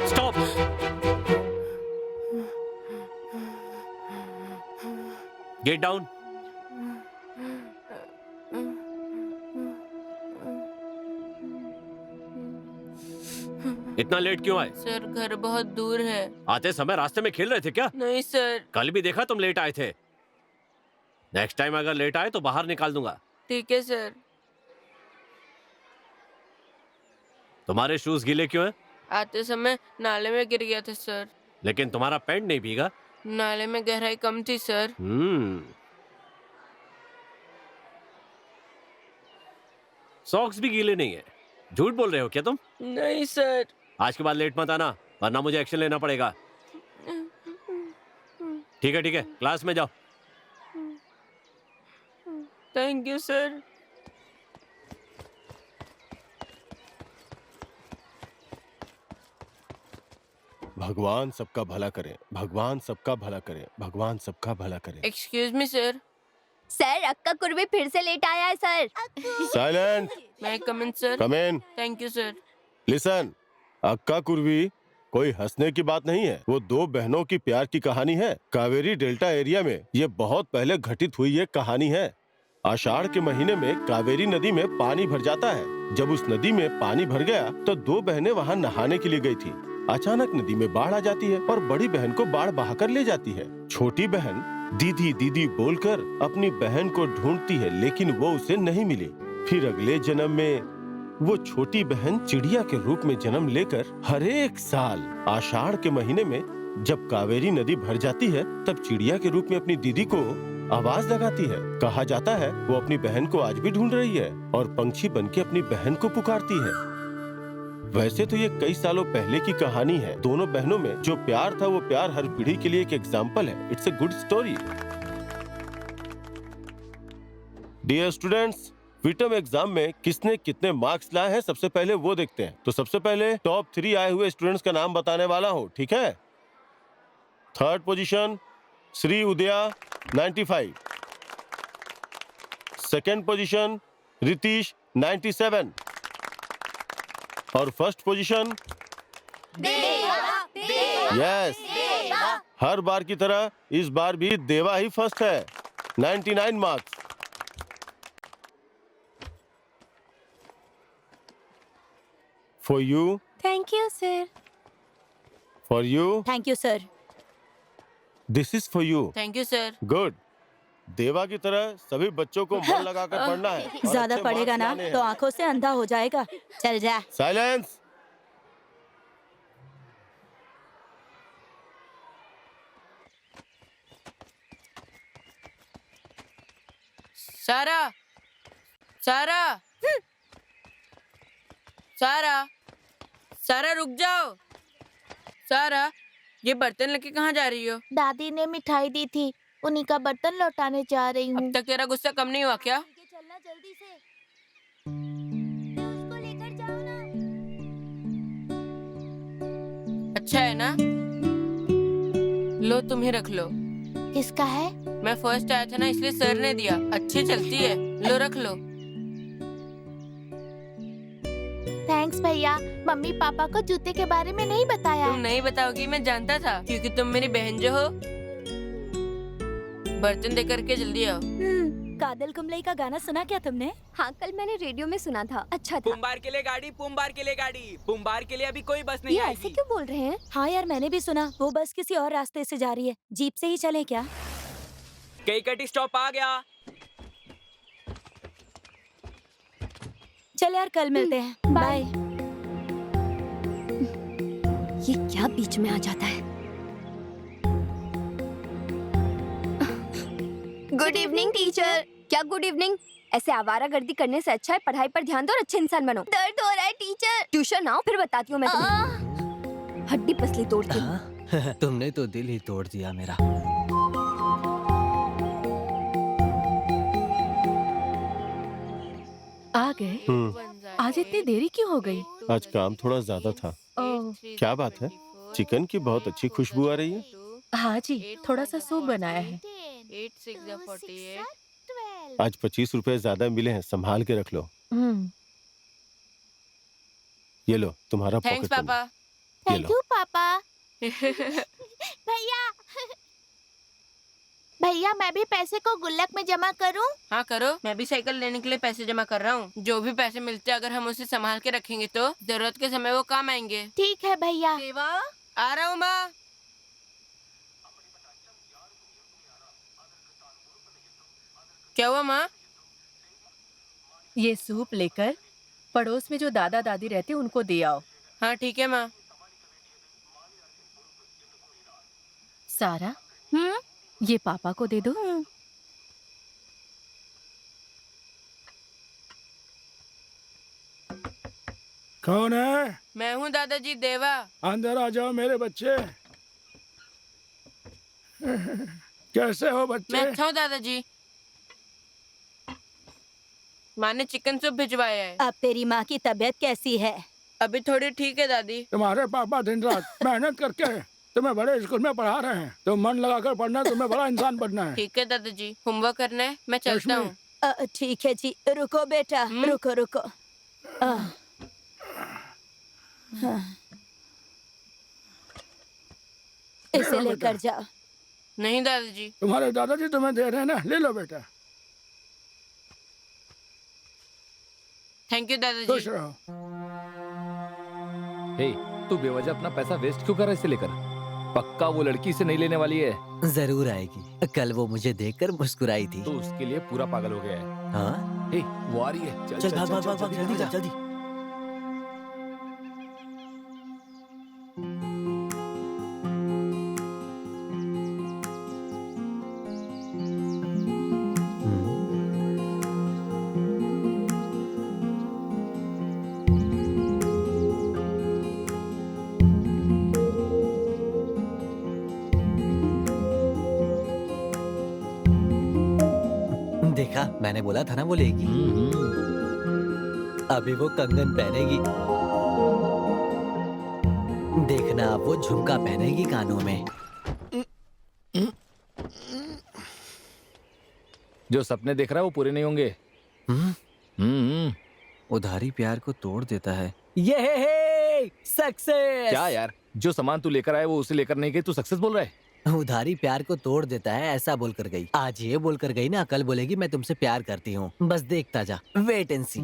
स्टॉप। Get down. इतना लेट क्यों आए?
सर घर बहुत दूर है.
आते समय रास्ते में खेल रहे थे क्या?
नहीं सर.
कल भी देखा तुम लेट आए थे. नेक्स्ट टाइम अगर लेट आए तो बाहर निकाल दूंगा.
ठीक है सर.
तुम्हारे शूज गीले क्यों हैं?
आते समय नाले में गिर गया था सर.
लेकिन तुम्हारा पैंट नहीं भीगा.
नाले में गहराई कम थी सर.
सॉक्स भी गीले नहीं है. झूठ बोल रहे हो क्या तुम?
नहीं सर.
आज के बाद लेट मत आना, वरना मुझे एक्शन लेना पड़ेगा. ठीक है, क्लास में जाओ.
Thank you sir.
भगवान सबका भला करे, भगवान सबका भला करे, भगवान सबका भला करे.
Excuse me sir.
सर अक्का कुर्बी फिर से लेट आया है सर.
साइलेंट.
मैं come in sir.
Come in.
Thank you sir.
Listen, अक्का कुर्वी कोई हंसने की बात नहीं है, वो दो बहनों की प्यार की कहानी है। कावेरी डेल्टा एरिया में ये बहुत पहले घटित हुई एक कहानी है। आषाढ़ के महीने में कावेरी नदी में पानी भर जाता है। जब उस नदी में पानी भर गया तो दो बहनें वहाँ नहाने के लिए गई थी। अचानक नदी में बाढ़ आ जाती है और बड़ी बहन को बाढ़ बहाकर ले जाती है। छोटी बहन दीदी दीदी बोलकर अपनी बहन को ढूंढती है, लेकिन वो उसे नहीं मिली। फिर अगले जन्म में वो छोटी बहन चिड़िया के रूप में जन्म लेकर हर एक साल आषाढ़ के महीने में जब कावेरी नदी भर जाती है तब चिड़िया के रूप में अपनी दीदी को आवाज लगाती है। कहा जाता है वो अपनी बहन को आज भी ढूंढ रही है और पंछी बनके अपनी बहन को पुकारती है। वैसे तो ये कई सालों पहले की कहानी है। दोनों बहनों में जो प्यार था वो प्यार हर पीढ़ी के लिए एक एग्जाम्पल है। It's a good story. Dear students, विटम एग्जाम में किसने कितने मार्क्स लाए हैं सबसे पहले वो देखते हैं। तो सबसे पहले टॉप 3 आए हुए स्टूडेंट्स का नाम बताने वाला हूँ, ठीक है। थर्ड पोजीशन श्री उदया 95, सेकेंड पोजीशन रितीश 97 और फर्स्ट पोजीशन यस, हर बार की तरह इस बार भी देवा ही फर्स्ट है, 99 marks. For you.
Thank you, sir.
For you.
Thank you, sir.
This is for you.
Thank you sir.
Good. देवा की तरह सभी बच्चों को मन लगाकर पढ़ना है। और
ज्यादा
अच्छे
पढ़ेगा
marks
ना
लाने
तो
हैं।
आंखों से अंधा हो जाएगा। चल जा।
Silence.
सारा, सारा, सारा, सारा रुक जाओ। सारा, ये बर्तन लेके कहाँ जा रही हो?
दादी ने मिठाई दी थी, उन्हीं का बर्तन लौटाने जा रही हूँ।
अब तक तेरा गुस्सा कम नहीं हुआ क्या?
चलना जल्दी से।
अच्छा है ना? लो तुम ही रख लो।
किसका है?
मैं फर्स्ट आया था ना इसलिए सर ने दिया। अच्छी चलती है, लो रख लो।
थैंक्स भैया। मम्मी पापा को जूते के बारे में नहीं बताया।
तुम नहीं बताओगी मैं जानता था, क्योंकि तुम मेरी बहन जो हो। बर्तन दे करके जल्दी आओ।
कादल कुमलाई का गाना सुना क्या तुमने?
हाँ, कल मैंने रेडियो में सुना था, अच्छा था।
पुम्बार के लिए गाड़ी, पुम्बार के लिए गाड़ी, पुम्बार के लिए अभी कोई बस नहीं
ये
आएगी।
ऐसे क्यों बोल रहे हैं?
हाँ यार, मैंने भी सुना वो बस किसी और रास्ते से जा रही है। जीप से ही चले क्या?
केईकटी स्टॉप आ गया।
चल यार, कल मिलते हैं। बाय।
ये क्या बीच में आ जाता है? Good evening teacher. क्या गुड इवनिंग? ऐसे आवारागर्दी करने से अच्छा है पढ़ाई पर ध्यान दो और अच्छे इंसान बनो। दर्द हो रहा है टीचर। ट्यूशन आओ, फिर बताती हूँ मैं तुम्हें। हड्डी पसली तोड़ती हूँ।
तुमने तो दिल ही तोड़ दिया मेरा।
आ गए? आज इतनी देरी क्यों हो गई?
आज काम थोड़ा ज्यादा था।
ओह,
क्या बात है? चिकन की बहुत अच्छी खुशबू आ रही है।
हाँ जी, थोड़ा सा सूप बनाया है।
8 6 48।
आज 25 रुपए ज्यादा मिले हैं, संभाल के रख लो। ये लो तुम्हारा
थैंक्स
पॉकेट मनी।
पापा।
ये
थैंक
लो।
यू पापा। भैया भैया, मैं भी पैसे को गुल्लक में जमा करूं?
हाँ करो, मैं भी साइकिल लेने के लिए पैसे जमा कर रहा हूँ। जो भी पैसे मिलते हैं अगर हम उसे संभाल के रखेंगे तो जरूरत के समय वो काम आएंगे।
ठीक है भैया।
देवा, आ रहा हूँ माँ। क्या हुआ माँ?
ये सूप लेकर पड़ोस में जो दादा दादी रहते उनको दे आओ।
हाँ ठीक है माँ।
सारा, ये पापा को दे दो।
कौन है?
मैं हूँ दादाजी, देवा।
अंदर आ जाओ मेरे बच्चे। कैसे हो बच्चे?
मैं अच्छा हूँ दादाजी। माँ ने चिकन सूप भिजवाया है।
अब तेरी माँ की तबीयत कैसी है?
अभी थोड़ी ठीक है दादी।
तुम्हारे पापा दिन रात मेहनत करके तुम्हें बड़े स्कूल में पढ़ा रहे हैं। तुम मन लगाकर पढ़ना, तुम्हें बड़ा इंसान बनना है।
ठीक है दादाजी, होमवर्क करना है, मैं चलता हूँ।
ठीक है जी। रुको बेटा, रुको रुको। इसे लेकर जा।
नहीं दादाजी।
तुम्हारे दादाजी तुम्हें दे रहे हैं ना, ले लो बेटा।
थैंक यू दादाजी।
खुश रहो।
हे, तू बेवजह अपना पैसा वेस्ट क्यों कर रहा है इसे लेकर? पक्का वो लड़की इसे नहीं लेने वाली है।
जरूर आएगी। कल वो मुझे देखकर मुस्कुराई थी।
तो उसके लिए पूरा पागल हो गया है।
हाँ?
हे, वो आ रही है।
चल भाग भाग भाग भाग, जल्दी जा जल्दी। देखा, मैंने बोला था ना वो लेगी। अभी वो कंगन पहनेगी, देखना अब वो झुमका पहनेगी कानों में।
जो सपने देख रहा है वो पूरे नहीं होंगे।
उधारी प्यार को तोड़ देता है। ये सक्सेस।
क्या यार, जो सामान तू लेकर आया वो उसे लेकर नहीं गई, तू सक्सेस बोल रहा है?
उधारी प्यार को तोड़ देता है, ऐसा बोलकर गई। आज ये बोलकर गई ना, कल बोलेगी मैं तुमसे प्यार करती हूँ। बस देखता जा, वेट एंड सी।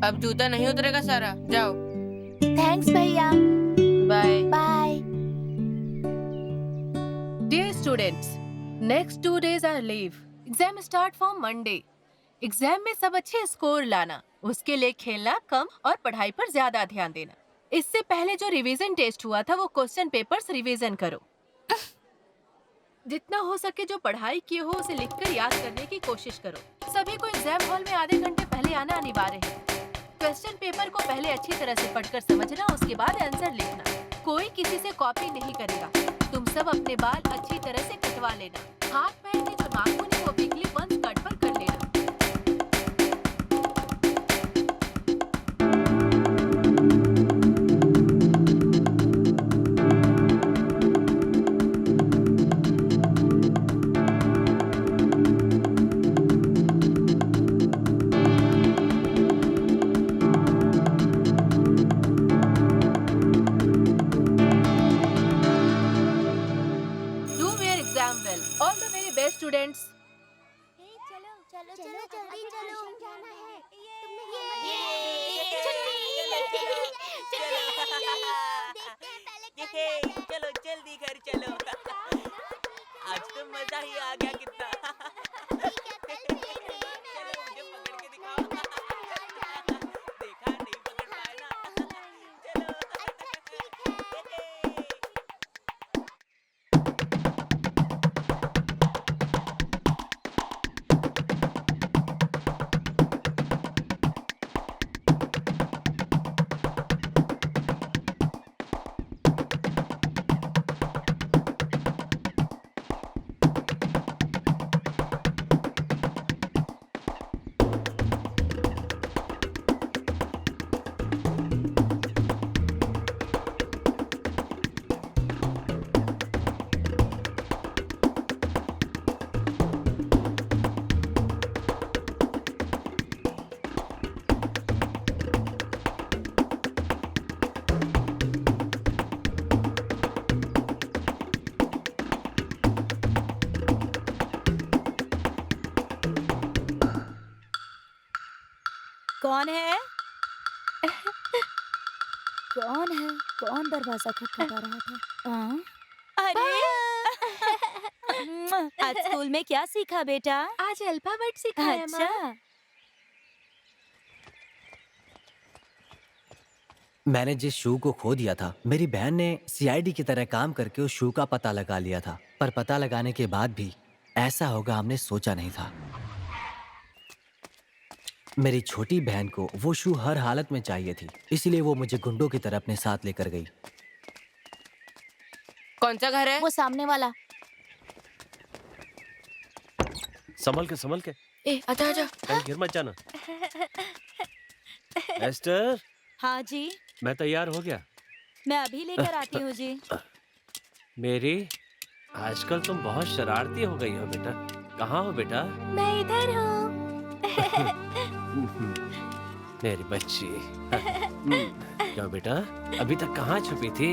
अब जूता नहीं उतरेगा सारा, जाओ।
थैंक्स भैया।
Bye
bye.
Dear students, next 2 days are leave. Exam start from Monday. Exam में सब अच्छे स्कोर लाना, उसके लिए खेलना कम और पढ़ाई पर ज्यादा ध्यान देना। इससे पहले जो रिवीजन टेस्ट हुआ था वो क्वेश्चन पेपर्स रिवीजन करो। जितना हो सके जो पढ़ाई किए हो उसे लिखकर याद करने की कोशिश करो। सभी को एग्जाम हॉल में आधे घंटे पहले आना अनिवार्य है। क्वेश्चन पेपर को पहले अच्छी तरह से पढ़कर समझना, उसके बाद आंसर लिखना। कोई किसी से कॉपी नहीं करेगा। तुम सब अपने बाल अच्छी तरह से कटवा लेना। हाथ पैर के जो नाखून है वो वीकली वंस कट पर कर लेना। स्टूडेंट्स,
चलो जल्दी चलो, जाना है।
चलो जल्दी घर चलो। आज तो मजा ही आ गया कितना। चलो मुझे पकड़ के दिखाओ। देखा नहीं पकड़ पाया ना।
कौन है? कौन है? कौन दरवाजा खटखटा रहा था? अरे आज स्कूल में क्या सीखा बेटा?
आज अल्फाबेट सिखाया माँ।
अच्छा,
मैंने जिस शू को खो दिया था, मेरी बहन ने सीआईडी की तरह काम करके उस शू का पता लगा लिया था। पर पता लगाने के बाद भी ऐसा होगा हमने सोचा नहीं था। मेरी छोटी बहन को वो शू हर हालत में चाहिए थी, इसलिए वो मुझे गुंडों की तरह अपने साथ लेकर गई।
कौन सा घर है?
वो सामने वाला।
संभल के संभल के।
ए आजा आजा।
गिर मत जाना। एस्टर,
हाँ जी,
मैं तैयार हो गया।
मैं अभी लेकर आती हूँ जी।
मेरी, आजकल तुम बहुत शरारती हो गई हो बेटा। कहाँ हो बेटा?
मैं इधर हूँ।
मेरी बच्ची। क्या बेटा, अभी तक कहाँ छुपी थी?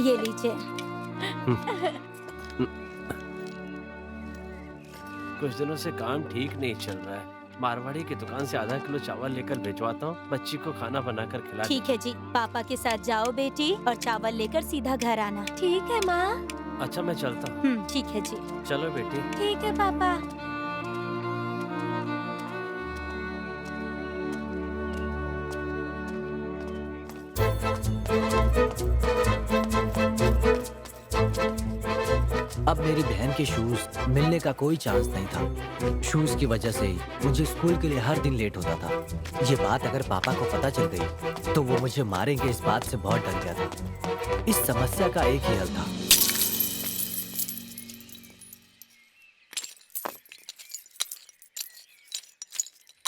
ये लीजिए।
कुछ दिनों से काम ठीक नहीं चल रहा है। मारवाड़ी की दुकान से आधा किलो चावल लेकर भिजवाता हूँ, बच्ची को खाना बनाकर खिला।
ठीक है जी, पापा के साथ जाओ बेटी और चावल लेकर सीधा घर आना। ठीक है माँ।
अच्छा मैं चलता हूँ।
ठीक है जी।
चलो बेटी।
ठीक है पापा।
अब मेरी बहन के शूज मिलने का कोई चांस नहीं था। शूज की वजह से ही मुझे स्कूल के लिए हर दिन लेट होता था। ये बात अगर पापा को पता चल गई तो वो मुझे मारेंगे, इस बात से बहुत डर गया था। इस समस्या का एक ही हल था।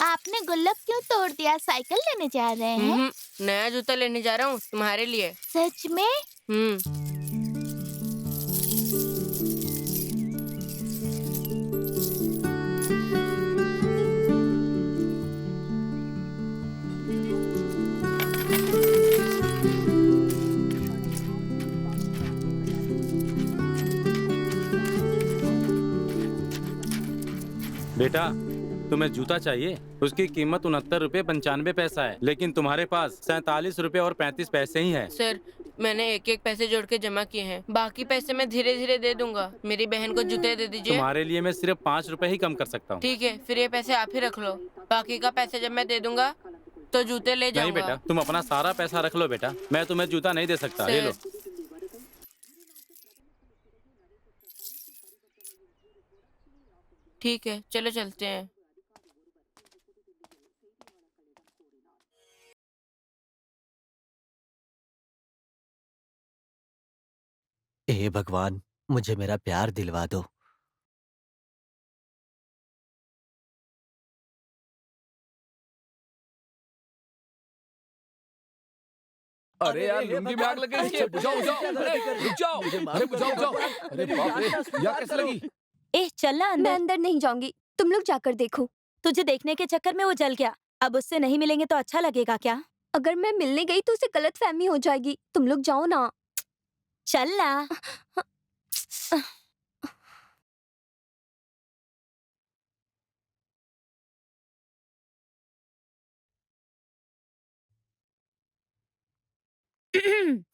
आपने गुल्लक क्यों तोड़ दिया? साइकिल लेने जा रहे हैं?
नया जूता लेने जा रहा हूँ तुम्हारे लिए।
सच में?
बेटा, तुम्हें जूता चाहिए? उसकी कीमत 69 रुपए 95 पैसा है, लेकिन तुम्हारे पास 47 रुपए और 35 पैसे ही हैं।
सर, मैंने एक एक पैसे जोड़ के जमा किए हैं, बाकी पैसे मैं धीरे धीरे दे दूंगा। मेरी बहन को जूते दे दीजिए।
तुम्हारे लिए मैं सिर्फ 5 रुपए ही कम कर सकता हूँ।
ठीक है, फिर ये पैसे आप ही रख लो। बाकी का पैसे जब मैं दे दूंगा तो जूते ले जाऊंगा।
नहीं बेटा, तुम अपना सारा पैसा रख लो बेटा, मैं तुम्हें जूता नहीं दे सकता। ले लो।
ठीक है, चलो चलते हैं।
हे भगवान, मुझे मेरा प्यार दिलवा दो।
अरे यार, लुंगी में आग लग गई इसके। बुझाओ बुझाओ, अरे रुक जाओ, अरे बुझाओ बुझाओ। अरे बाप रे, यह कैसे लगी?
ए चलना अंदर।
मैं अंदर नहीं जाऊंगी, तुम लोग जाकर देखो।
तुझे देखने के चक्कर में वो जल गया, अब उससे नहीं मिलेंगे तो अच्छा लगेगा क्या?
अगर मैं मिलने गई तो उसे गलतफहमी हो जाएगी। तुम लोग जाओ ना।
चलना।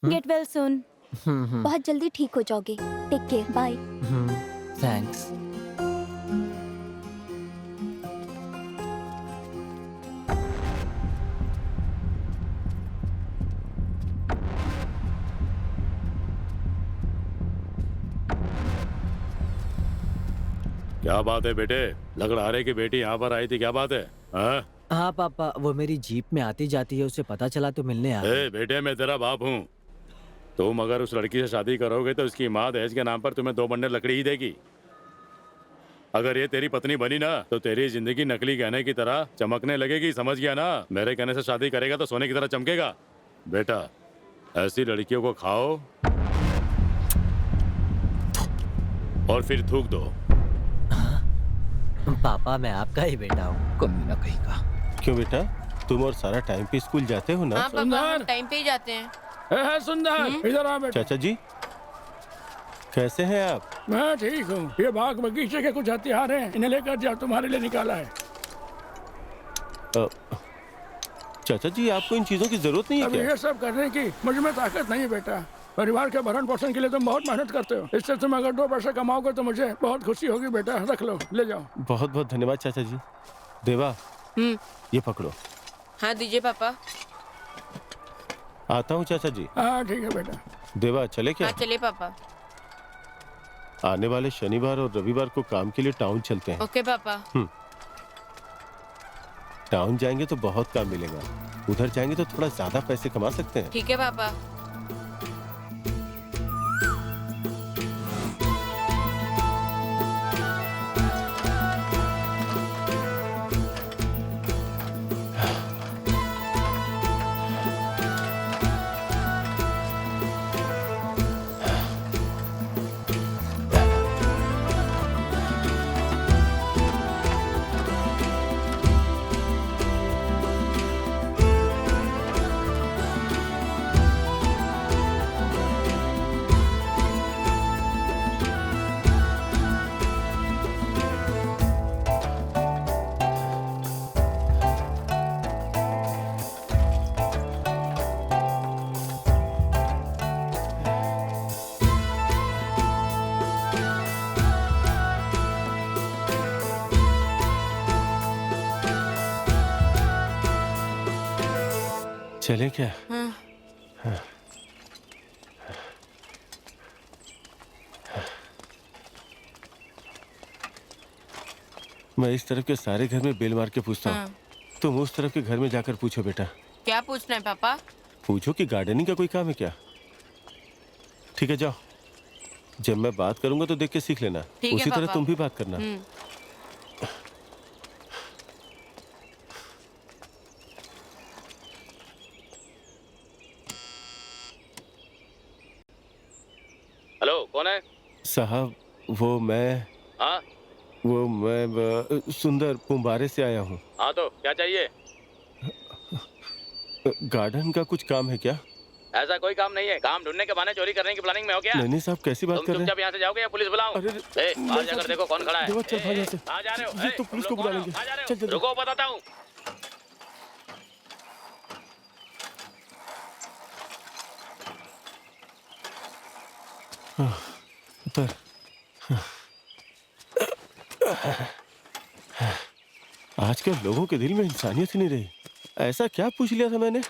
गेट वेल सुन।
बहुत जल्दी ठीक हो जाओगे। Take care, bye.
थैंक्स।
क्या बात है बेटे? लगड़ारे की बेटी यहाँ पर आई थी, क्या बात है?
हाँ पापा, वो मेरी जीप में आती जाती है, उसे पता चला तो मिलने आ गई।
बेटे, मैं तेरा बाप हूँ। तुम अगर उस लड़की से शादी करोगे तो उसकी माँ दहेज के नाम पर तुम्हें 2 बंडल लकड़ी ही देगी। अगर ये तेरी पत्नी बनी ना तो तेरी जिंदगी नकली गहने की तरह चमकने लगेगी, समझ गया ना? मेरे कहने से शादी करेगा तो सोने की तरह चमकेगा। बेटा, ऐसी लड़कियों को खाओ और फिर थूक दो।
पापा, मैं आपका ही बेटा हूँ।
कमीना कहीं का।
क्यों बेटा, तुम और सारा टाइम पे स्कूल जाते हो ना?
हाँ पापा, हम टाइम पे ही जाते हैं।
सुंदर, इधर आ बेटा।
चाचा जी, कैसे हैं आप?
मैं ठीक हूँ। ये बाग बगीचे के कुछ हथियार हैं, इन्हें लेकर जाओ, तुम्हारे लिए निकाला है।
चाचा जी, आपको इन चीजों की जरूरत नहीं है क्या?
ये सब करने की मुझ में ताकत नहीं बेटा। परिवार के भरण पोषण के लिए तुम बहुत मेहनत करते हो, इससे तुम अगर 2 पैसे कमाओगे तो मुझे बहुत खुशी होगी बेटा। रख लो, ले जाओ।
बहुत बहुत धन्यवाद चाचा जी। देवा, ये पकड़ो।
हाँ दीजिए पापा।
आता हूँ चाचा जी।
हाँ ठीक है बेटा।
देवा, चले क्या?
हाँ चलिए पापा।
आने वाले शनिवार और रविवार को काम के लिए टाउन चलते हैं।
ओके पापा।
टाउन जाएंगे तो बहुत काम मिलेगा, उधर जाएंगे तो थोड़ा ज्यादा पैसे कमा सकते हैं।
ठीक है पापा।
चले क्या?
हाँ।
हाँ। मैं इस तरफ के सारे घर में बेल मार के पूछता हूँ। तुम उस तरफ के घर में जाकर पूछो बेटा।
क्या पूछना है पापा?
पूछो कि गार्डनिंग का कोई काम है क्या। ठीक है, जाओ। जब मैं बात करूंगा तो देख के सीख लेना।
ठीक है
उसी तरह
पापा।
तुम भी बात करना।
हेलो, कौन है?
साहब
हाँ
वो मैं सुंदर पुम्बारे से आया हूँ।
हाँ, तो क्या चाहिए?
गार्डन का कुछ काम है क्या?
ऐसा कोई काम नहीं है। काम ढूंढने के बहाने चोरी करने की प्लानिंग में हो क्या?
नहीं साहब, कैसी बात
तुम
कर रहे हैं?
चुपचाप यहाँ से जाओगे या पुलिस बुलाऊं? बाहर जाकर देखो कौन खड़ा है।
देवा, चल भाग यहाँ से।
कहाँ जा रहे हो?
ये तो पुलिस को बुला लेंगे। चल चल।
रुको, बताता हूँ।
उतर। आजकल लोगों के दिल में इंसानियत ही नहीं रही। ऐसा क्या पूछ लिया था मैंने?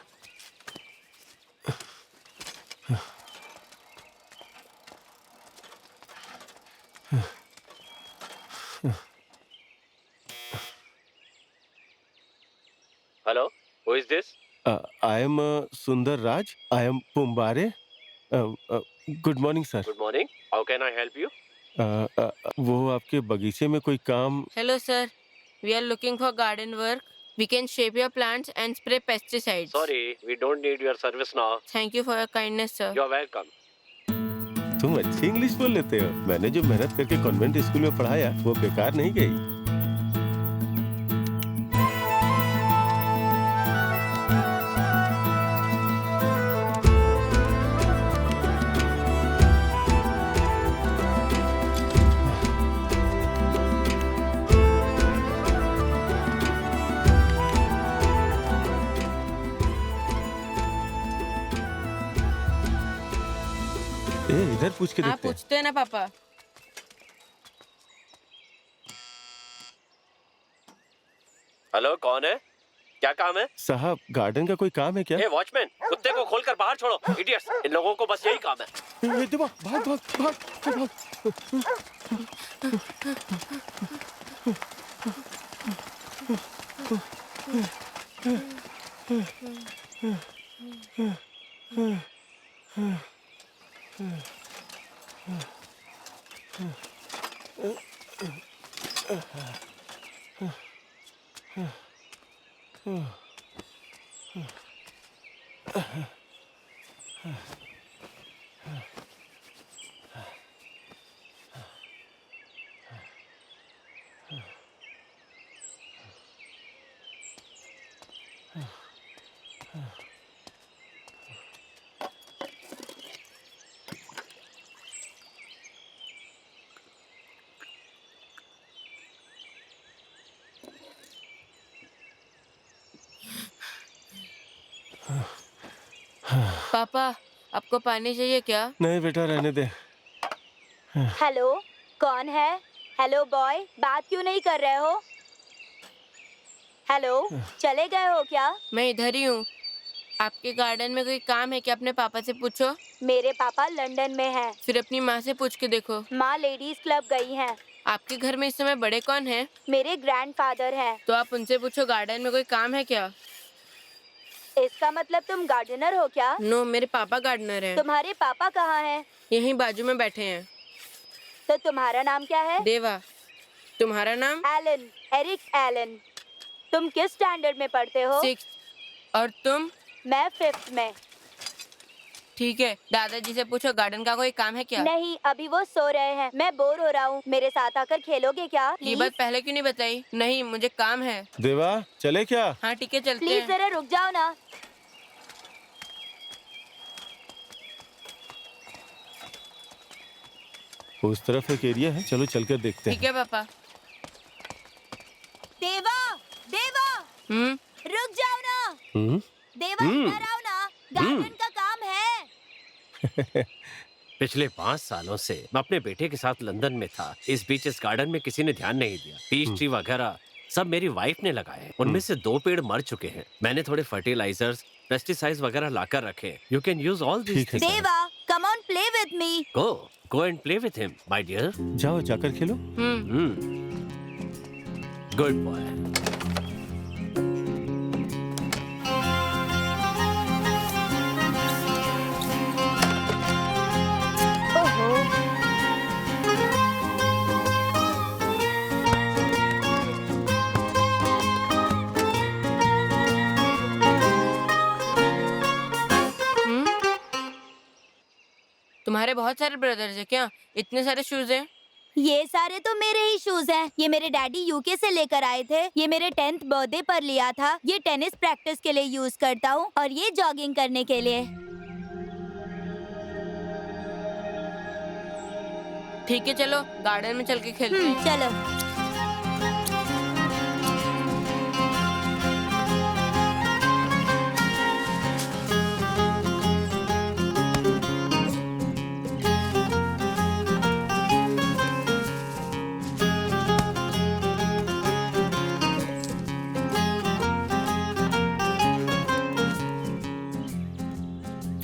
Hello, who is this?
I am Sundar Raj. I am Pumbare. Good morning, sir.
Good morning. How can I help you?
वो आपके बगीचे में कोई काम?
Hello sir, we are looking for garden work. We can shape your plants and spray pesticides.
Sorry, we don't need your service now.
Thank you for your kindness, sir.
You're welcome.
तुम अच्छी English बोल लेते हो। मैंने जो मेहनत करके convent school में पढ़ाया वो बेकार नहीं गई। इधर पूछ के
हाँ,
देखते हैं।
पूछते हैं ना पापा।
हेलो, कौन है? क्या काम है?
साहब, गार्डन का कोई काम है क्या?
ए वॉचमैन, कुत्ते को खोलकर बाहर छोड़ो। इडियट्स, इन लोगों को बस यही काम है।
देवा, भाग भाग भाग
पापा, आपको पानी चाहिए क्या?
नहीं बेटा, रहने दे।
हेलो, कौन है? हेलो बॉय, बात क्यों नहीं कर रहे हो? हेलो, चले गए हो क्या?
मैं इधर ही हूँ। आपके गार्डन में कोई काम है क्या? अपने पापा से पूछो।
मेरे पापा लंदन में हैं।
फिर अपनी माँ से पूछ के देखो।
माँ लेडीज क्लब गई हैं।
आपके घर में इस समय बड़े कौन हैं?
मेरे ग्रैंडफादर हैं।
तो आप उनसे पूछो गार्डन में कोई काम है क्या?
इसका मतलब तुम गार्डनर हो क्या?
नो, मेरे पापा गार्डनर हैं।
तुम्हारे पापा कहाँ हैं?
यहीं बाजू में बैठे हैं।
तो तुम्हारा नाम क्या है?
देवा। तुम्हारा नाम?
Alan, Eric Alan. तुम किस स्टैंडर्ड में पढ़ते हो?
6th। और तुम?
मैं 5th में।
ठीक है, दादाजी से पूछो गार्डन का कोई काम है क्या?
नहीं, अभी वो सो रहे हैं। मैं बोर हो रहा हूँ। मेरे साथ आकर खेलोगे क्या?
ये बात पहले क्यों नहीं बताई? नहीं, मुझे काम है।
देवा, चले क्या?
हाँ ठीक है, चलते
प्लीज
हैं।
जरा रुक जाओ ना।
उस तरफ एक एरिया है, चलो चलकर देखते
ठीक
हैं।
है पापा।
देवा, देवा, रुक जाओ ना। देवा, इधर आओ ना। गार्डन का काम है।
पिछले 5 सालों से मैं अपने बेटे के साथ लंदन में था। इस बीच इस गार्डन में किसी ने ध्यान नहीं दिया। पीच ट्री वगैरह सब मेरी वाइफ ने लगाए हैं। उनमें से 2 पेड़ मर चुके हैं। मैंने थोड़े फर्टिलाइजर्स पेस्टिसाइड्स वगैरह लाकर रखें। You can use all this things.
Deva, come on play with me.
Go and play with him my dear.
जाओ जाकर खेलो।
Good boy.
तुम्हारे बहुत सारे ब्रदर्स हैं क्या? इतने सारे शूज हैं?
ये सारे तो मेरे ही शूज हैं। ये मेरे डैडी यूके से लेकर आए थे। ये मेरे 10th बर्थडे पर लिया था। ये टेनिस प्रैक्टिस के लिए यूज करता हूँ और ये जॉगिंग करने के लिए।
ठीक है, चलो गार्डन में चल के खेलते हैं।
चलो।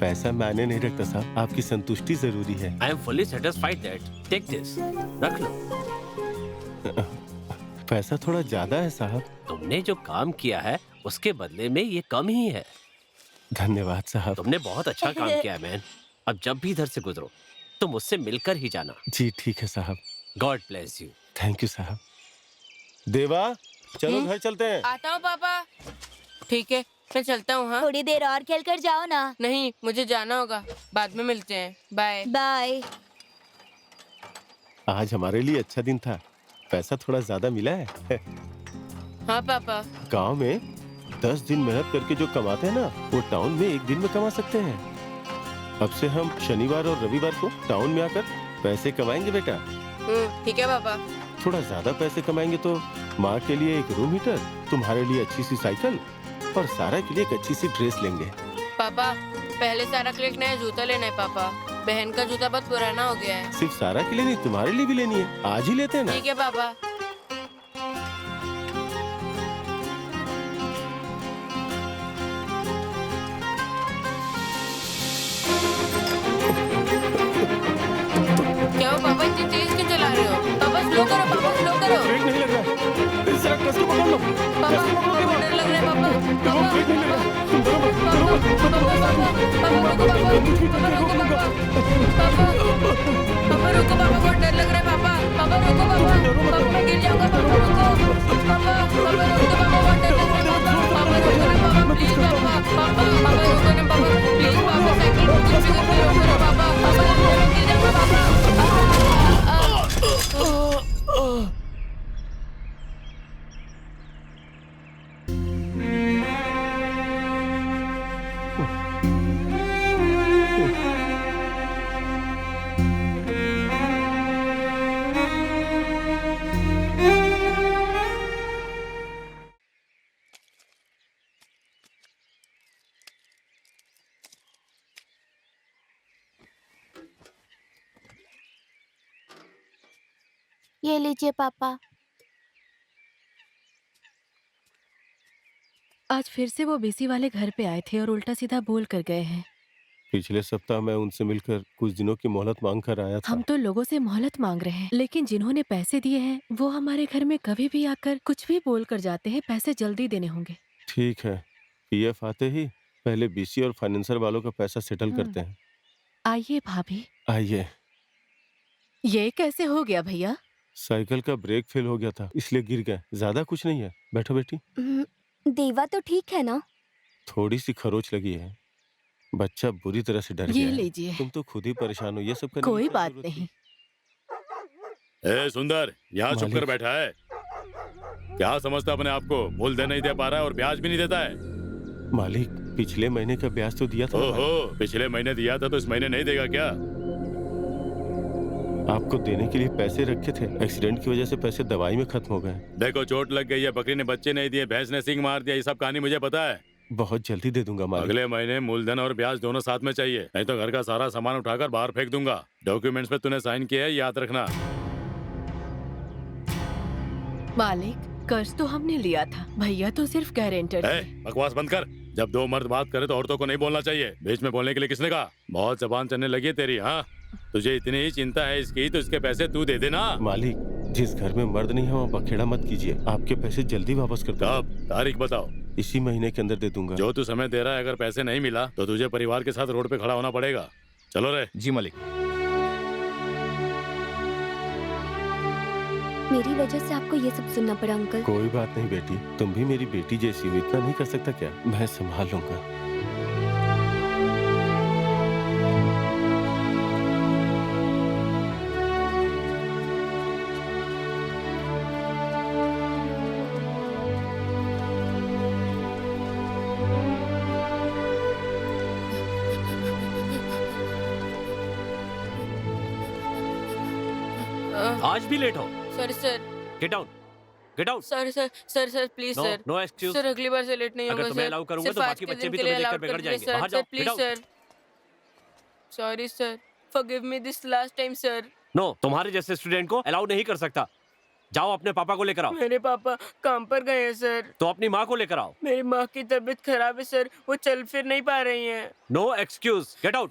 पैसा मायने नहीं रखता साहब, आपकी संतुष्टि जरूरी है।
I am fully satisfied that. Take this, रख लो।
पैसा थोड़ा ज्यादा है साहब।
तुमने जो काम किया है उसके बदले में ये कम ही है।
धन्यवाद साहब।
तुमने बहुत अच्छा काम किया है मैन। अब जब भी इधर से गुजरो तो मुझसे मिलकर ही जाना।
जी ठीक है साहब।
God bless you.
Thank you साहब। देवा, चलो घर चलते हैं।
आता हूँ पापा। ठीक है, मैं चलता हूँ। हाँ,
थोड़ी देर और खेल कर जाओ ना।
नहीं, मुझे जाना होगा। बाद में मिलते हैं। Bye
bye.
आज हमारे लिए अच्छा दिन था। पैसा थोड़ा ज्यादा मिला है।
हाँ पापा।
गांव में 10 दिन मेहनत करके जो कमाते हैं ना, वो टाउन में एक दिन में कमा सकते हैं। अब से हम शनिवार और रविवार को टाउन में आकर पैसे कमाएंगे बेटा।
ठीक है पापा।
थोड़ा ज्यादा पैसे कमाएंगे तो माँ के लिए एक रूम हीटर, तुम्हारे लिए अच्छी सी साइकिल और सारा के लिए एक अच्छी सी ड्रेस लेंगे।
पापा, पहले सारा के लिए एक नया जूता लेना है पापा। बहन का जूता बहुत पुराना हो गया है।
सिर्फ सारा के लिए नहीं, तुम्हारे लिए भी लेनी है। आज ही लेते हैं ना।
ठीक है पापा। क्या हो पापा, इतनी तेज क्यों चला रहे हो? पापा स्लो करो, पापा स्लो करो।
ब्रेक नहीं लग रहा। जरा कस के पकड़ लो।
पापा, डर लग रहा है पापा।
ब्रेक नहीं लग रहा। तुम दोनों
पापा रुको, पापा बहुत डर लग रहा है पापा। पापा रुको पापा, मैं गिर जाऊंगा। पापा रुको, पापा रुको, पापा बहुत डर लग रहा है पापा। रुको ना पापा, प्लीज पापा। पापा रुको ना पापा, प्लीज पापा। साइकिल को कुछ भी करके रोको ना पापा। पापा मैं गिर जाऊंगा पापा।
ये लीजिए पापा।
आज फिर से वो बीसी वाले घर पे आए थे और उल्टा सीधा बोल कर गए हैं।
पिछले सप्ताह मैं उनसे मिलकर कुछ दिनों की मोहलत मांग कर आया था।
हम तो लोगों से मोहलत मांग रहे हैं, लेकिन जिन्होंने पैसे दिए हैं वो हमारे घर में कभी भी आकर कुछ भी बोल कर जाते हैं। पैसे जल्दी देने होंगे।
ठीक है, पीएफ आते ही पहले बीसी और फाइनेंसर वालों का पैसा सेटल करते हैं।
आइए भाभी।
आइए।
ये कैसे हो गया भैया?
साइकिल का ब्रेक फेल हो गया था, इसलिए गिर गए। ज्यादा कुछ नहीं है। बैठो बेटी।
देवा तो ठीक है ना?
थोड़ी सी खरोच लगी है। बच्चा बुरी तरह से डर गया
ये
है।
लीजिए।
तुम तो खुद ही परेशान हो। ये सब करने
कोई
की क्या
बात
जरूरत
नहीं।
ए सुंदर, यहाँ चुप कर बैठा है। क्या समझता अपने आप को? मूलधन नहीं दे पा रहा है और ब्याज भी नहीं देता है।
मालिक, पिछले महीने का ब्याज तो दिया था।
ओहो, पिछले महीने दिया था तो इस महीने नहीं देगा क्या?
आपको देने के लिए पैसे रखे थे, एक्सीडेंट की वजह से पैसे दवाई में खत्म हो गए।
देखो, चोट लग गई है, बकरी ने बच्चे नहीं दिए, भैंस ने सींग मार दिया, ये सब कहानी मुझे पता है।
बहुत जल्दी दे दूंगा मालिक।
अगले महीने मूलधन और ब्याज दोनों साथ में चाहिए, नहीं तो घर का सारा सामान उठाकर बाहर फेंक दूंगा। डॉक्यूमेंट्स पे तूने साइन किया है, याद रखना।
मालिक, कर्ज तो हमने लिया था, भैया तो सिर्फ गारंटर थे।
बकवास बंद कर। जब दो मर्द बात करे तो औरतों को नहीं बोलना चाहिए। बीच में बोलने के लिए किसने कहा? बहुत जबान चलने लगी है तेरी। हाँ, तुझे इतनी ही चिंता है इसकी तो इसके पैसे तू दे देना।
मालिक, जिस घर में मर्द नहीं है वहाँ बखेड़ा मत कीजिए। आपके पैसे जल्दी वापस कर दूंगा।
कब? तारीख बताओ।
इसी महीने के अंदर दे दूंगा।
जो तू समय दे रहा है, अगर पैसे नहीं मिला तो तुझे परिवार के साथ रोड पे खड़ा होना पड़ेगा। चलो रे।
जी मालिक।
मेरी वजह से आपको ये सब सुनना पड़ा अंकल।
कोई बात नहीं बेटी, तुम भी मेरी बेटी जैसी हो, इतना नहीं कर सकता क्या? मैं संभाल लूंगा।
आज भी लेट हो?
Sir sir
get out, get out.
Sir sir sir sir please
No,
sir.
no excuse।
Sir अगली बार से लेट नहीं होगा
अगर तुम्हें
सर।
allow करूंगा
सिर्फ
तो
आज
बाकी
के
बच्चे
दिन
भी
के लिए
तुम्हें
allow
देखकर
कर
बिगड़
दीजिए
जाएंगे।
सर।
बाहर
सर
जाओ,
please
get out।
Sir. Sorry sir, forgive me this last time sir.
No, तुम्हारे जैसे स्टूडेंट को अलाउ नहीं कर सकता। जाओ अपने पापा को लेकर आओ।
मेरे पापा काम पर गए हैं सर।
तो अपनी माँ को लेकर आओ।
मेरी माँ की तबीयत खराब है सर, वो चल फिर नहीं पा रही हैं।
No excuse, get out.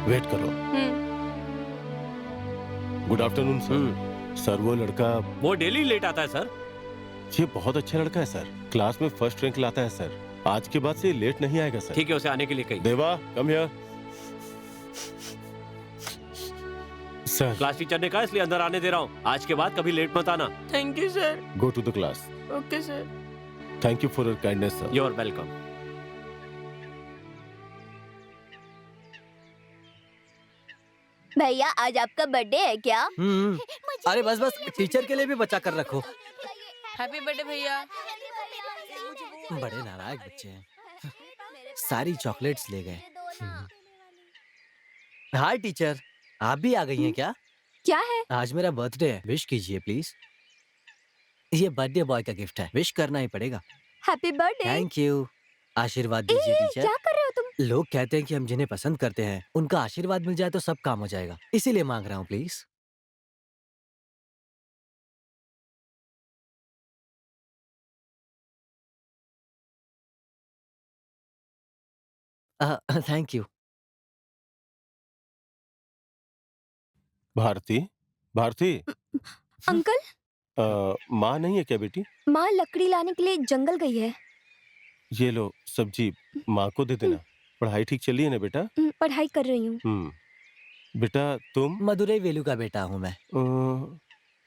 Wait करो। Good afternoon sir. सर वो लड़का,
वो डेली लेट आता है सर।
ये बहुत अच्छा लड़का है सर, क्लास में फर्स्ट रैंक लाता है सर। आज के बाद से लेट नहीं आएगा सर।
ठीक है, उसे आने के लिए कहिए।
देवा, come here. Sir,
class teacher ने कहा इसलिए अंदर आने दे रहा हूँ। आज के बाद कभी लेट मत आना।
Thank you sir.
Go to the class.
Okay sir.
Thank you for your kindness sir.
You are welcome.
भैया आज आपका बर्थडे है क्या?
अरे बस बस, टीचर के लिए भी बचा कर रखो।
हैप्पी बर्थडे भैया।
बड़े नारायक बच्चे हैं, सारी चॉकलेट्स ले गए। हाय टीचर, आप भी आ गई हैं क्या?
क्या है?
आज मेरा बर्थडे है, विश कीजिए प्लीज। ये बर्थडे बॉय का गिफ्ट है, विश करना ही पड़ेगा।
Happy birthday.
Thank you. आशीर्वाद दीजिए टीचर।
क्या कर रहे हो तुम?
लोग कहते हैं कि हम जिन्हें पसंद करते हैं उनका आशीर्वाद मिल जाए तो सब काम हो जाएगा, इसीलिए मांग रहा हूँ please. Thank you.
Bharti, Bharti.
Uncle,
माँ नहीं है क्या बेटी?
माँ लकड़ी लाने के लिए जंगल गई है।
ये लो सब्जी, माँ को दे देना। पढ़ाई ठीक चली है ना बेटा?
पढ़ाई कर रही हूँ।
बेटा तुम?
मदुरई वेलू का बेटा हूँ मैं।